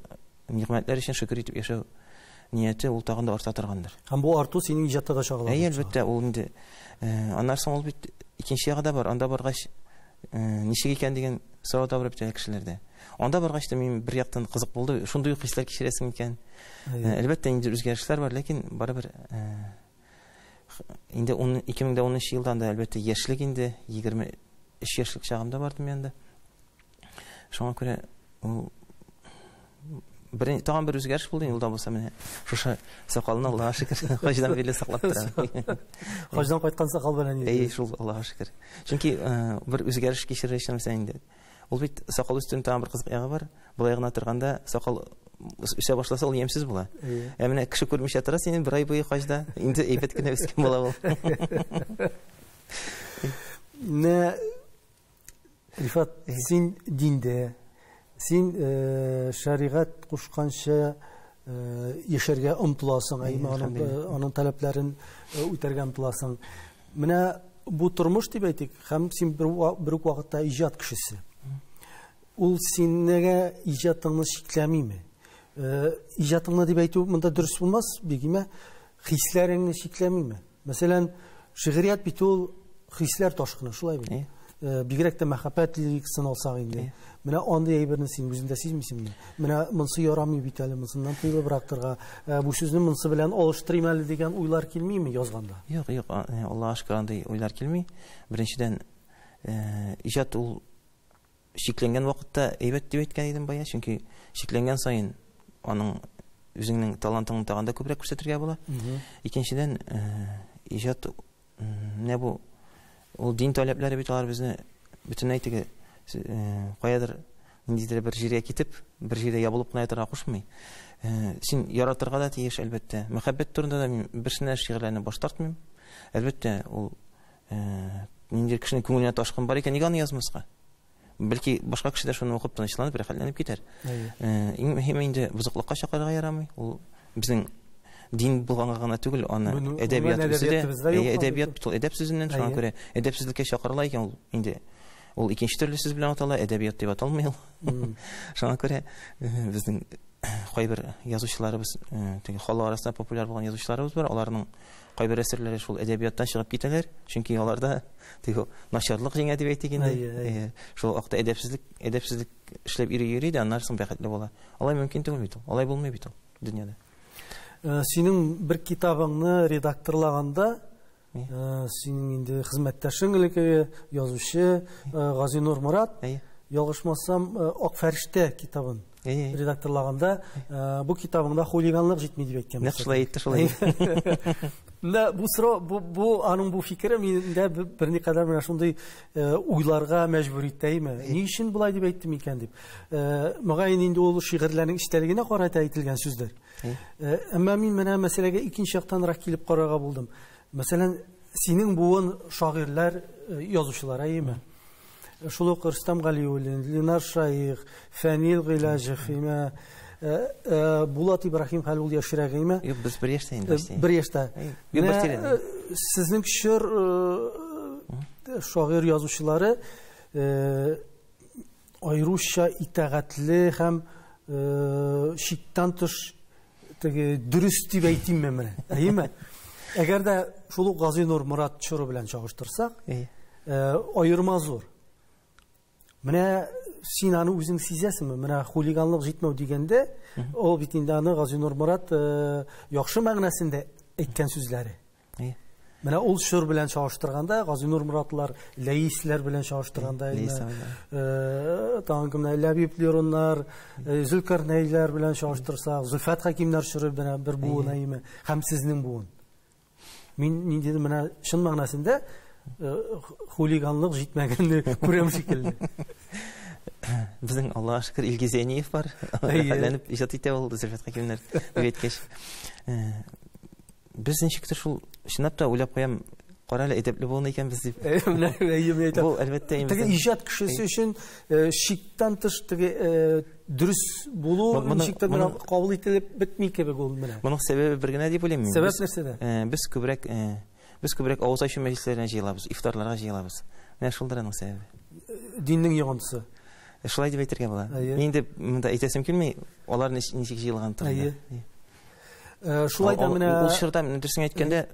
нигъмәтләр өчен шөкер итеп яшәү нияте ул тагын да арта торгандыр. Һәм бу арту синең иҗатыга чагыла. Әлбәттә, ул инде аннан соң ул бит икенче ягы да бар. Анда баргач ничек икән дигән сорау да бар бит кешеләрдә. Анда баргач да мин бер яктан кызык булды. Шундый хисләр кичерәсең икән. Әлбәттә инде үзгәрешләр бар, ләкин барыбер инде 2010 елда да әлбәттә яшьлек инде 23 яшьлек чагымда бардым янда. Шуңа күрә тагын бер үзгәреш булды юлда булса менә шушы сакалны Аллаһка шөкер хаҗдан беле саклап тора. Хаҗдан кайткан сакал белән инде. Шул Аллаһка шөкер. Чөнки бер үзгәреш кичерә ишәмсә инде. Ул бит сакал өстен тагын бер кызык ягы бар. Булай гына торганда сакал үсә башласа ул ямьсез була. Менә кеше күрмичә тора син бер ай буе хаҗда инде әйбәт кенә үскән була ул. Не Рифат, син диндә, син шәригать кушканча яшәргә омтыласың, аның таләпләрен үтәргә омтыласың. Менә бу тормыш дип әйтик, һәм син бер үк вакытта иҗат кешесе. Ул синнәгә иҗатыңны шикләмиме? Иҗатыңны дип әйтү монда дөрес булмас, бигеме хисләреңне шикләмиме? Мәсәлән, шигърият бит ул хисләр ташкыны, шулай бит. Бигрәк тә мәхәббәт лирикасын алсак инде. Менә андый әйберне син үзендә сизмисеңме? Менә монсы ярамый бит әле, монсыннан тыйылыбрак торга, бу сүзне монсы белән алыштырыйм әле дигән уйлар килмиме язганда? Юк, Аллаһка шөкер андый уйлар килми. Беренчедән, иҗат ул шикләнгән вакытта әйбәт дип әйткән идем бая, чөнки шикләнгән саен аның үзеңнең талантыңны тагын да күбрәк күрсәтергә була. Икенчедән, иҗат менә бу ул дин таләпләре бит алар безне бөтенләй теге каядыр ниндидер бер җиргә китеп, бер җирдә ябылып кына ятырга кушмый. Син яратырга да тиеш, әлбәттә. Мәхәббәт турында да мин берсенә шигырьләрне баш тартмыйм. Әлбәттә, ул ниндидер кешенең күңеленә ташкын бар икән, нигә аны язмаска? Бәлки башка кеше дә шуны укып тынычланып, рәхәтләнеп китәр. Иң мөһиме инде бузыклыкка чакырырга ярамый. Ул безнең дин булганга гына түгел, аны әдәбият үзендә, әдәбият бит ул әдәп сүзеннән, шуңа күрә әдәпсезлеккә чакырыла икән ул инде. Ул икенче төрле сүз белән атала, әдәбият дип аталмый ул. Шуңа күрә безнең кайбер язучыларыбыз, теге халык арасында популяр булган язучыларыбыз бар, аларның кайбер әсәрләре шул әдәбияттан чыгып китәләр, чөнки аларда теге начарлык җиңә дип әйтик инде. Шул вакытта әдәпсезлек эшләп йөри дә, аннан соң бәхетле була. Алай мөмкин түгел бит ул. Алай булмый бит ул дөньяда. Синең бер китабыңны редакторлаганда, синең инде хезмәттәшең элекке язучы Газинур Мурат, ялгышмасам, Ак фәрештә китабын редакторлаганда, бу китабыңда хулиганлык җитми дип әйткән. Нәкъ шулай әйтте, шулай. Бу аның бу фикере миндә берникадәр менә шундый уйларга мәҗбүр итәйме? Ни өчен булай дип әйттем икән дип. Мөгаен инде ул шигырьләрнең истәлегенә карата әйтелгән сүзләр. Әмма мин менә мәсьәләгә икенче яктанрак килеп карарга булдым. Мәсәлән, синең буын шагыйрьләр, язучылар әйеме? Шул ук Рөстәм Галиуллин, Ленар Шаих, Фәнил Гыйлаҗев, Булат Ибраһим Хәлул яшьрәгеме? Юк, без бер яшьтә инде. Бер яшьтә. Сезнең шигырь шагыйрь язучылары аеруча итәгатьле һәм шиктан тыш дөрес дип әйтимме менә. Әйеме? Әгәр дә шул Газинур Мурат чоры белән чагыштырсак, аерма зур. Менә син аны үзең сизәсеңме? Менә хулиганлык җитмәү дигәндә, ул бит инде аны Газинур Мурат яхшы мәгънәсендә әйткән сүзләре. Менә ул шур белән чагыштырганда, Газинур Муратлар, Ләисләр белән чагыштырганда, таңгымна Ләбиб Лероннар, Зөлкарнәйләр белән чагыштырсак, Зөлфат Хәкимнәр шуры белән бер буын әйме, һәм сезнең буын. Мин нинди менә шун мәгънәсендә хулиганлык җитмәгәнне күрәм шикелле. Безнең Аллаһка шөкер Илгизәниев бар. Хәлләнеп иҗат итә ул Зөлфат Хәкимнәр дип әйткәч. Без ничектер шул чынлап та уйлап куям, кара әле әдәпле булган икән без дип. Бу әлбәттә инде. Теге иҗат кешесе өчен шиктан тыш теге дөрес булу, ничектер кабул ителеп бетми кебек ул менә. Моның сәбәбе бер генә дип уйлыйм мин. Сәбәп нәрсәдә? Без күбрәк Без күбрәк авыз ачу мәҗлесләренә җыелабыз, ифтарларга җыелабыз. Менә шулдыр аның сәбәбе. Диннең йогынтысы. Шулай дип әйтергә була. Инде монда әйтәсем килми, алар ничек җыелган турында. Шулай да менә ул чорда дөресен әйткәндә,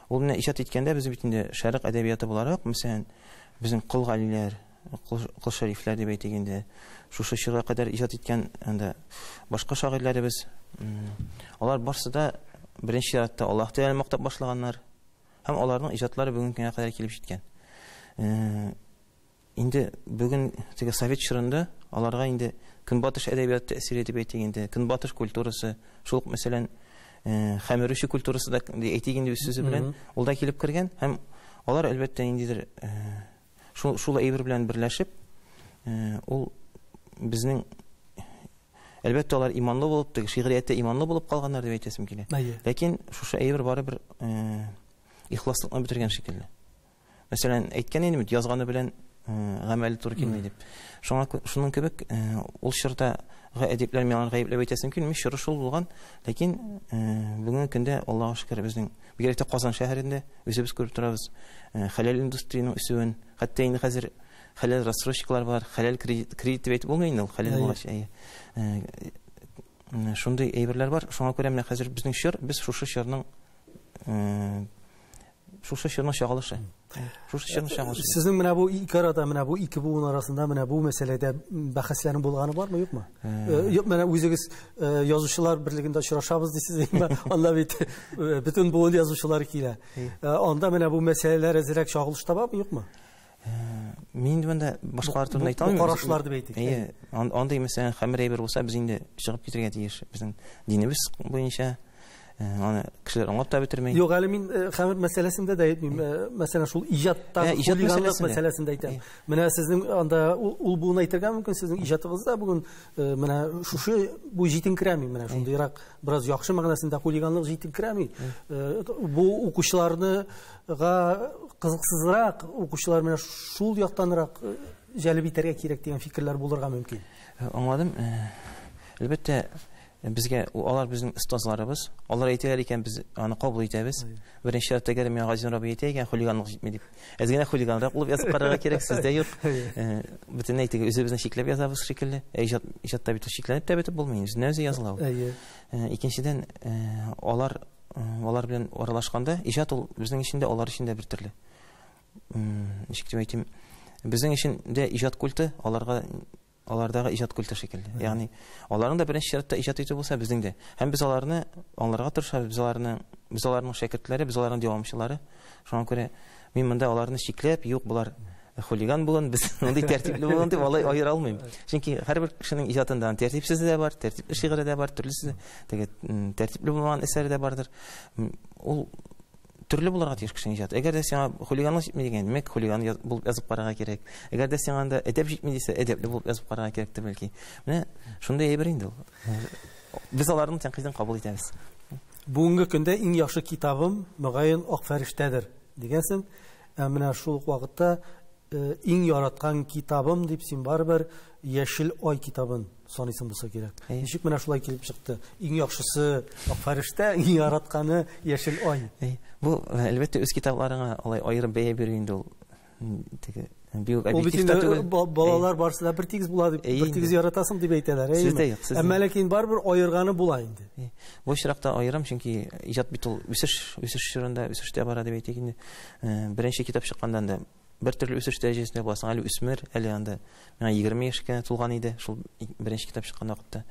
ул менә иҗат иткәндә без бит инде шәрык әдәбияты буларак, мәсәлән, безнең Кол Галиләр, Кол Шәрифләр дип әйтгәндә, шушы чорга кадәр иҗат иткән анда башка шагыйрьләребез, алар барсы да беренче чиратта Аллаһ Тәгалә мактап башлаганнар, һәм аларның иҗатлары бүгенге көнгә кадәр килеп җиткән. Инде бүген теге совет чорында аларга инде Көнбатыш әдәбияты тәэсир итеп әйтгәндә, Көнбатыш культурасы, шул мәсәлән, Хәмерүши культурасы да әйтгәндә үз сүзе белән ул да килеп кергән, һәм алар әлбәттә индидер шул әйбер белән берләшеп, ул безнең әлбәттә алар иманлы булып, теге шигъриятта иманлы булып калганнар дип әйтәсем килә. Ләкин шушы әйбер барыбер ихласлыкны бетергән шикелле. Мәсәлән, әйткән идем, язганы белән гамәле туры килми дип. Шуның кебек ул чорда әдипләр миңа гаепләп әйтәсем килми, чоры шул булган, ләкин бүгенге көндә Аллаһка шөкер безнең бигрәк тә Казан шәһәрендә үзебез күреп торабыз. Хәләл индустрияның үсүен, хәтта инде хәзер хәләл рассрочкалар бар, хәләл кредит дип әйтеп булмый инде ул хәләл булгач. Шундый әйберләр бар. Шуңа күрә менә хәзер безнең чор, без шушы чорның чагылышы. Сезнең менә бу ике арада, менә бу ике буын арасында менә бу мәсьәләдә бәхәсләрнең булганы бармы, юкмы? Юк, менә үзегез язучылар берлегендә очрашабыз дисез, анда бит бөтен буын язучылары килә. Анда менә бу мәсьәләләр әзрәк чагылыш табамы, юкмы? Мин инде башкалар турында әйтә алмыйм. Карашлар дип әйтик. Анда мәсәлән хәмер әйбер булса, без инде чыгып китәргә тиеш. Безнең динебез буенча аны кешеләр аңлап та бетермәй. Юк, әле мин хәмер мәсьәләсендә дә әйтмим. Мәсәлән, шул иҗатта хулиганлык мәсьәләсендә әйтәм. Менә сезнең анда ул буын әйтергә мөмкин, сезнең иҗатыгызда бүген менә шушы бу җитенкерәми, менә шундыйрак бераз яхшы мәгънәсендә хулиганлык җитенкерәми. Бу укучыларга кызыксызрак, укучылар менә шул яктанрак җәлеп итәргә кирәк дигән фикерләр булырга мөмкин. Аңладым. Әлбәттә безгә алар безнең остазларыбыз, алар әйтәләр икән, без аны кабул итәбез. Беренче чиратта генә миңа Газин Раби әйтә икән, хулиганлык җитми дип. Әзгенә хулиганрак булып язып карарга кирәк, сездә юк. Бөтен әйтегез, үзебезне шикләп язабыз шикелле. Иҗатта бит шикләнеп тә бетеп булмый, үзенә үзе языла. Икенчедән, алар белән аралашканда, иҗат ул безнең өчен дә, алар өчен дә бер төрле. Ничек дип әйтим, безнең өчен дә иҗат культы, алардагы иҗат культы шикелле. Ягъни аларның да беренче чиратта иҗат итү булса, безнең дә. Һәм без аларны аңларга тырышабыз, без аларның шәкертләре, без аларның дәвамчылары. Шуңа күрә мин монда аларны шикләп, юк, булар хулиган булган, без мондый тәртипле булган дип алай аера алмыйм. Чөнки һәрбер кешенең иҗатында тәртипсезе дә бар, тәртипле шигыре дә бар, төрлесе, теге тәртипле булган әсәре дә бардыр. Ул төрле булырга тиеш кешенең иҗаты. Әгәр дә сиңа хулиганлык җитми дигән, демәк хулиган булып язып карарга кирәк. Әгәр дә сиңа анда әдәп җитми дисә, әдәпле булып язып карарга кирәктер бәлки. Менә шундый әйбер инде ул. Без аларның тәнкыйтен кабул итәбез. Бүгенге көндә иң яхшы китабым мөгаен Ак фәрештәдер дигәнсең. Менә шул вакытта иң яраткан китабым дип син барбер Яшел ай китабын саныйсың булса кирәк. Ничек менә шулай килеп чыкты? Иң яхшысы Ак фәрештә, иң яратканы Яшел ай. Бу әлбәттә үз китапларыңа алай аерым бәя бирү инде ул. Теге бик объектив түгел. Балалар барсында бер тигез була дип, бер тигез яратасың дип әйтәләр. Әмма ләкин барбер аерганы була инде. Бу чиракта аерым, чөнки иҗат бит ул үсеш чорында, үсештә бара дип әйтик инде. Беренче китап чыккандан да бер төрле үсеш дәрәҗәсендә буласың, әле үсмер, әле анда миңа 20 яшькә тулган иде, шул беренче китап чыккан вакытта.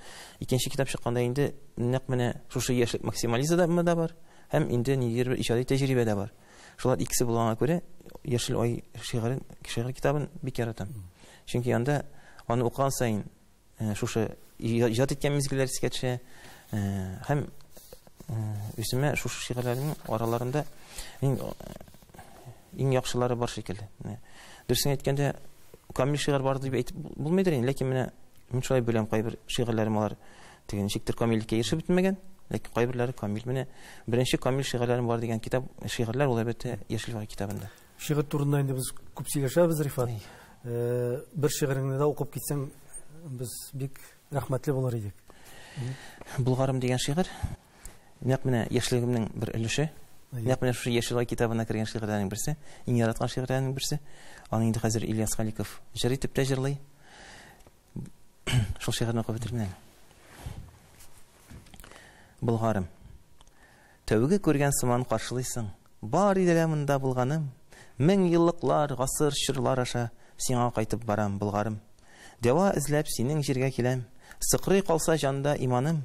Икенче китап чыкканда инде нәкъ менә шушы яшьлек максимализмы да бар, һәм инде ниндидер бер иҗади тәҗрибә дә бар. Шулар икесе булганга күрә, Яшел ай шигырь китабын бик яратам. Чөнки анда аны укыган сайын шушы иҗат иткән мизгелләр искә төшә, һәм үземә шушы шигырьләрнең араларында иң яхшылары бар шикелле. Дөресен әйткәндә, камил шигырь бар дип әйтеп булмыйдыр инде, ләкин менә мин шулай беләм, кайбер шигырьләрем алар дигән шиктер камиллеккә ирешеп бетмәгән, ләкин кайберләре камил. Менә беренче камил шигырьләрем бар дигән китап, шигырьләр ул әлбәттә Яшел ай китабында. Шигырь турында инде без күп сөйләшәбез, Рифат. Бер шигыреңне дә укып китсәң, без бик рәхмәтле булыр идек. Булгарым дигән шигырь, нәкъ менә яшьлегемнең бер өлеше. Нәкъ менә шушы Яшел китабына кергән шигырьләрнең берсе, иң яраткан шигырьләрнең берсе. Аны инде хәзер Ильяс Халиков җыр итеп тә җырлый. Шул шигырьне укып бетермәм. Булгарым. Тәүге күргән сыман каршылыйсың. Бар иде монда булганым. 1000 еллыклар, гасыр, чырлар аша сиңа кайтып барам, булгарым. Дәва эзләп синең җиргә киләм. Сыкрый калса җанда иманым.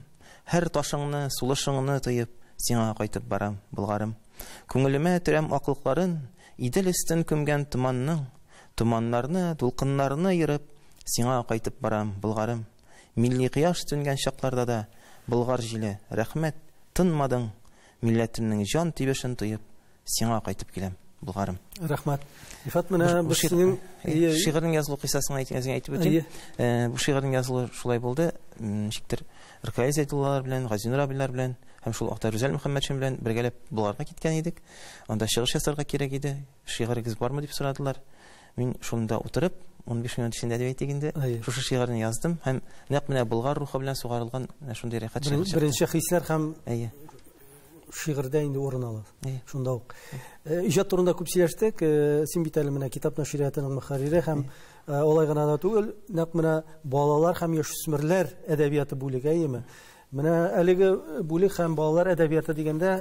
Һәр ташыңны, сулышыңны тоеп сиңа кайтып барам, булгарым. Күңелемә төрәм аклыкларын, идел өстен күмгән томанның, томаннарны, дулкыннарны йырып сиңа кайтып барам, булгарым. Милли кыяш төнгән чакларда да Болгар җиле, рәхмәт, тынмадың. Милләтемнең җан тибешен тоеп сиңа кайтып киләм, булгарым. Рәхмәт. Ифат менә бу синең шигырьнең язылу кыйссасын әйтеп үтим. Бу шигырьнең язылуы шулай булды. Шиктер Ркай Зәйтуллалар белән, Газинур абыйлар белән һәм шул Актар Рүзәл Мөхәммәтшин белән бергәләп Болгарга киткән идек. Анда чыгыш ясарга кирәк иде. Шигырьгез бармы дип сорадылар. Мин шунда утырып 15 минут эчендә дип әйтик инде. Шушы шигырьне яздым һәм нәкъ менә Болгар рухы белән сугарылган шундый рәхәт шигырь. Беренче хисләр һәм шигырьдә инде урын ала. Шунда ук. Иҗат турында күп сөйләштек. Син бит әле менә китап нәшриятының мөхәррире һәм олай гына да түгел, нәкъ менә балалар һәм яшүсмерләр әдәбияты бүлеге, әйеме? Менә әлеге бүлек һәм балалар әдәбияты дигәндә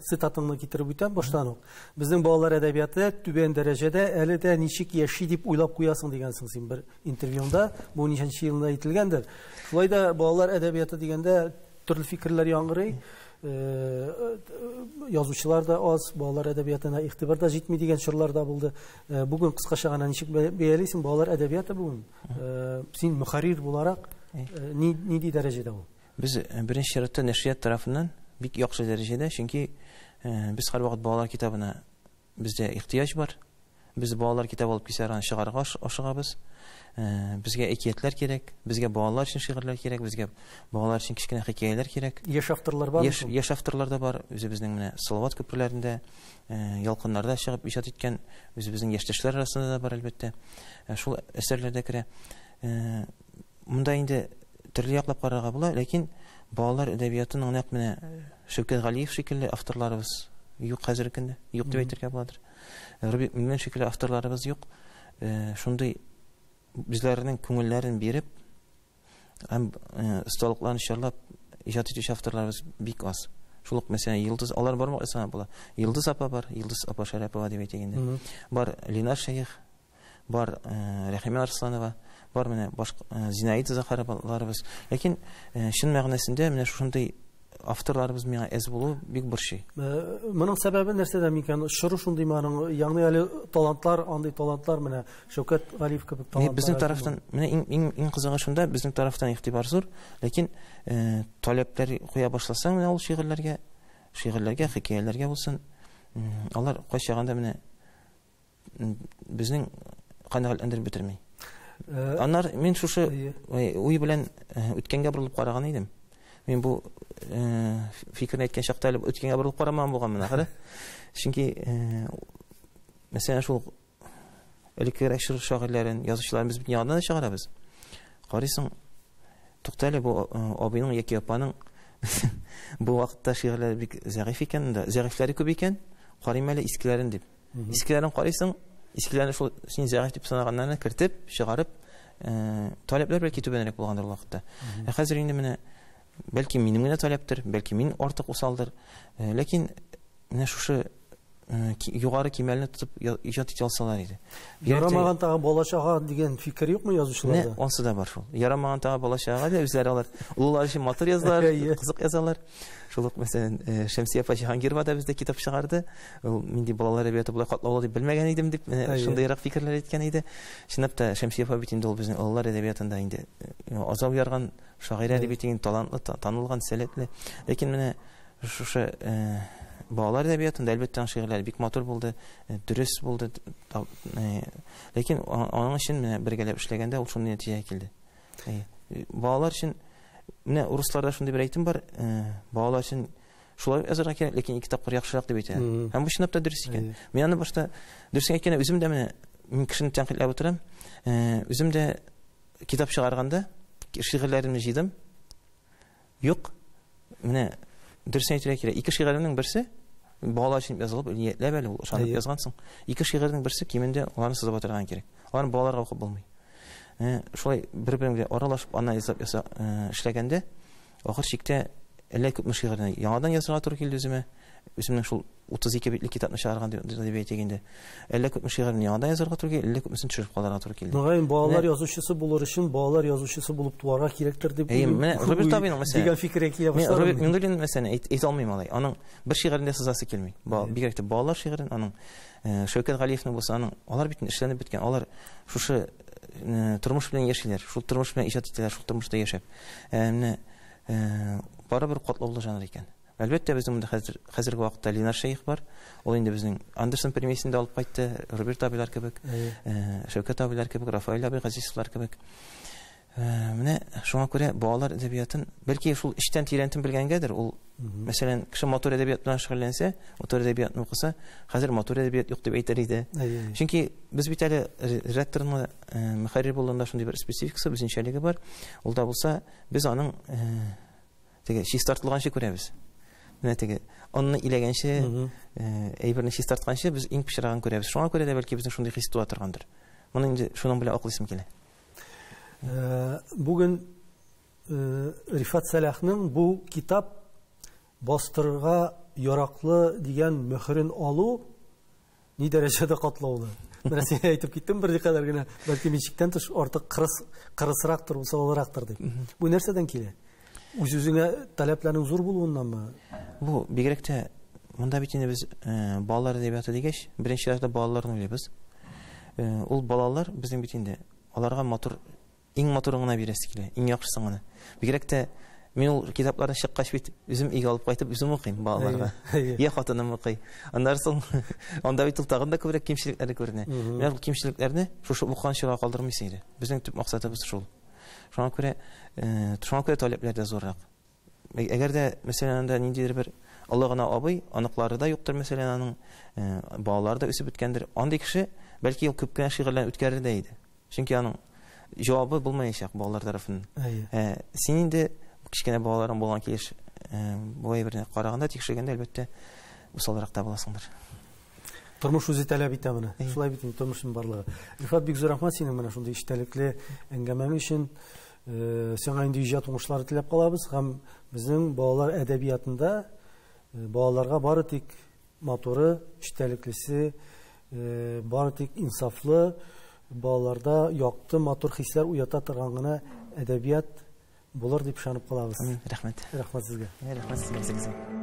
цитатыңны китереп үтәм баштан ук. Безнең балалар әдәбияты түбән дәрәҗәдә әле дә ничек яши дип уйлап куясың дигәнсең син бер интервьюңда. Бу ничәнче елда әйтелгәндер. Шулай да балалар әдәбияты дигәндә төрле фикерләр яңгырый. Язучылар да аз, балалар әдәбиятына игътибар да җитми дигән чорлар да булды. Бүген кыскача гына ничек бәялисең балалар әдәбияты бүген? Син мөхәррир буларак нинди дәрәҗәдә ул? Без беренче чиратта нәшрият тарафыннан бик яхшы дәрәҗәдә, чөнки без һәрвакыт балалар китабына бездә ихтыяҗ бар. Без балалар китабы алып кисәргә чыгарга ашыгабыз. Безгә әкиятләр кирәк, безгә балалар өчен шигырьләр кирәк, безгә балалар өчен кичкенә хикәяләр кирәк. Яшь авторлар бар. Яшь авторлар да бар. Үзебезнең менә Салават көперләрендә, ялкыннарда чыгып иҗат иткән үзебезнең яшьтәшләр арасында да бар әлбәттә. Шул әсәрләрдә керә. Монда инде төрле яклап карарга була, ләкин балалар әдәбиятының нәкъ менә Шәүкәт Галиев шикелле авторларыбыз юк хәзерге көндә. Юк дип әйтергә буладыр. Рубик Мин шикелле авторларыбыз юк. Шундый bizlərinin күңелләрен биреп, һәм осталыкларын чарлап иҗат итүче авторларыбыз бик аз. Шул ук мәсәлән Йылдыз, алар бармы исән була. Йылдыз апа бар, Йылдыз апа Шәрәпова дип әйтгәндә. Бар Линар Шәйх, бар Рәхимә Арсланова, бар менә башка Зинаида Захароваларыбыз. Ләкин чын мәгънәсендә менә шундый авторларыбыз миңа әз булу бик борчый. Моның сәбәбе нәрсәдә микән? Шыры шундый маның, ягъни әле талантлар, андый талантлар менә Шәүкәт Галиев кебек талантлар. Безнең тарафтан менә иң кызыгы шунда, безнең тарафтан игътибар зур, ләкин таләпләр куя башласаң менә ул шигырьләргә, хикәяләргә булсын, алар кайчаганда менә безнең канәгатьләндереп бетерми. Аннар мин шушы уй белән үткәнгә борылып караган идем. Мин бу фикерне әйткән чакта әле үткәнгә борылып карамаган булганмын ахыры. Чөнки мәсәлән шул элеккерәк шагыйрьләрен, язучыларын без бит янына чыгарабыз. Карыйсың, туктале бу абыйның яки апаның бу вакытта шигырьләре бик зәгыйф икән, зәгыйфләре күп икән, карыйм әле искеләрен дип. Искеләрен карыйсың, искеләрне шул син зәгыйф дип санаганнарны кертеп, чыгарып, таләпләр бәлки түбәнрәк булгандыр вакытта. Хәзер инде менә бәлки минем генә таләптер, бәлки мин артык усалдыр. Ләкин менә шушы югары кимәлне тотып иҗат итә алсалар иде. Ярамаган тагы балачага дигән фикер юкмы язучыларда? Онсы да бар шул. Ярамаган тагы балачага да үзләре алар уллар өчен матур язалар, кызык язалар. Шул ук мәсәлән Шәмсия апа Җиһангирова да бездә китап чыгарды. Ул минди балалар әдәбияты булай катлаулы дип белмәгән идем дип шундыйрак фикерләр әйткән иде. Чынлап та Шәмсия апа бит инде ул безнең уллар әдәбиятында инде азап ярган шагыйрә дип әйтгән талантлы, танылган, сәләтле. Ләкин менә шушы балалар әдәбиятында әлбәттә шигырьләр бик матур булды, дөрес булды. Ләкин аның өчен менә бергәләп эшләгәндә ул шундый нәтиҗәгә килде. Балалар өчен менә русларда шундый бер әйтем бар, балалар өчен шулай язарга кирәк, ләкин ике тапкыр яхшырак дип әйтә. Һәм бу чынлап та дөрес икән. Мин аны башта дөрес әйткәндә үзем дә менә мин кешене тәнкыйтьләп утырам. Үзем дә китап чыгарганда шигырьләремне җыйдым. Юк, менә дөрес әйтергә кирәк. Ике шигырьнең берсе балалар өчен язылып, ниятләп әле ул ышанып язгансың. Ике шигырьнең берсе кимендә аларны сызып атырган кирәк. Аларны балаларга укып булмый. Шулай бер-беренә аралашып анализ эшләгәндә, ахыр чиктә әллә күпме шигырьне яңадан язырга туры килде үземә. Үземнең шул 32 битлек китапны чыгарган дип әйтгәндә, әллә күпме шигырьне яңадан язырга туры килде, әллә күпмесен төшереп калырга туры килде. Мөгаен балалар язучысы булыр өчен балалар язучысы булып туарга кирәктер дип. Менә Роберт Табинның мәсәлән. Дигән фикергә килә башлады. Роберт Миндулин мәсәлән әйтә алмыйм алай. Аның бер шигырендә сызасы килми. Бигрәк тә балалар шигырен, аның Шәүкәт Галиевның булса, аның алар бит эшләнеп беткән. Алар шушы тормыш белән яшиләр, шул тормыш белән иҗат итәләр, шул тормышта яшәп. Менә барыбер катлаулы жанр икән. Әлбәттә безнең монда хәзерге вакытта Ленар Шәйх бар. Ул инде безнең Андерсон премиясендә алып кайтты, Роберт Абилар кебек, Шәүкәт Абилар кебек, Рафаэль Абигазизовлар кебек. Менә шуңа күрә балалар әдәбиятын, бәлки шул эчтән тирәнтен белгәнгәдер, ул мәсәлән, кеше мотор әдәбият белән шөгыльләнсә, мотор әдәбиятны укыса, хәзер мотор әдәбият юк дип әйтер иде. Чөнки без бит әле редакторның мөхәррир булганда шундый бер спецификасы, үзенчәлеге бар. Ул да булса, без аның теге чистартылганчы күрәбез. Менә теге онны иләгәнче, әйберне чистартканчы без иң пычрагын күрәбез. Шуңа күрә дә бәлки безнең шундый хис туа торгандыр. Моны инде шуның белән аклыйсым килә. Бүген Рифат Сәләхнең бу китап бастырырга яраклы дигән мөхәрен алу ни дәрәҗәдә катлаулы. Менә син әйтеп киттем бер дикадәр генә, бәлки мичектән тыш артык кырысрактыр, усалрактыр дип. Бу нәрсәдән килә? Үз-үзеңә таләпләрнең зур булуыннанмы? Бу бигрәк тә монда бит инде без балалар әдәбияты дигәч, беренче ярдә балаларны уйлыйбыз. Ул балалар безнең бит инде аларга мотор, иң моторын гына бирәсе килә, иң яхшысын гына. Бигрәк тә мин ул китапларны чыккач бит үзем өйгә алып кайтып үзем укыйм балаларга. Я хатыным укый. Аннан соң анда бит ул тагын да күбрәк кимчелекләре күренә. Менә ул кимчелекләрне шушы укыган чорга калдырмыйсың иде. Безнең төп максатыбыз шул. Шуңа күрә таләпләр дә зуррак. Әгәр дә мәсәлән анда ниндидер бер Аллаһына абый, аныклары да юктыр мәсәлән аның балалары да үсеп беткәндер. Андый кеше бәлки ул күп кенә шигырьләрне үткәрер дә иде. Чөнки аның җавабы булмаячак балалар тарафыннан. Син инде кичкенә балаларың булган килеш бу әйберне караганда тикшергәндә әлбәттә усалрак та буласыңдыр. Тормыш үзе таләп итә моны. Шулай бит тормышның барлыгы. Рифат, бик зур рәхмәт синең менә шундый эчтәлекле әңгәмәң өчен. Сиңа инде иҗат уңышлары теләп калабыз һәм безнең балалар әдәбиятында балаларга бары тик моторы, эчтәлеклесе, бары тик инсафлы, балаларда якты мотор хисләр уята торган гына әдәбият булыр дип ышанып калабыз. Рәхмәт. Рәхмәт сезгә. Рәхмәт сезгә.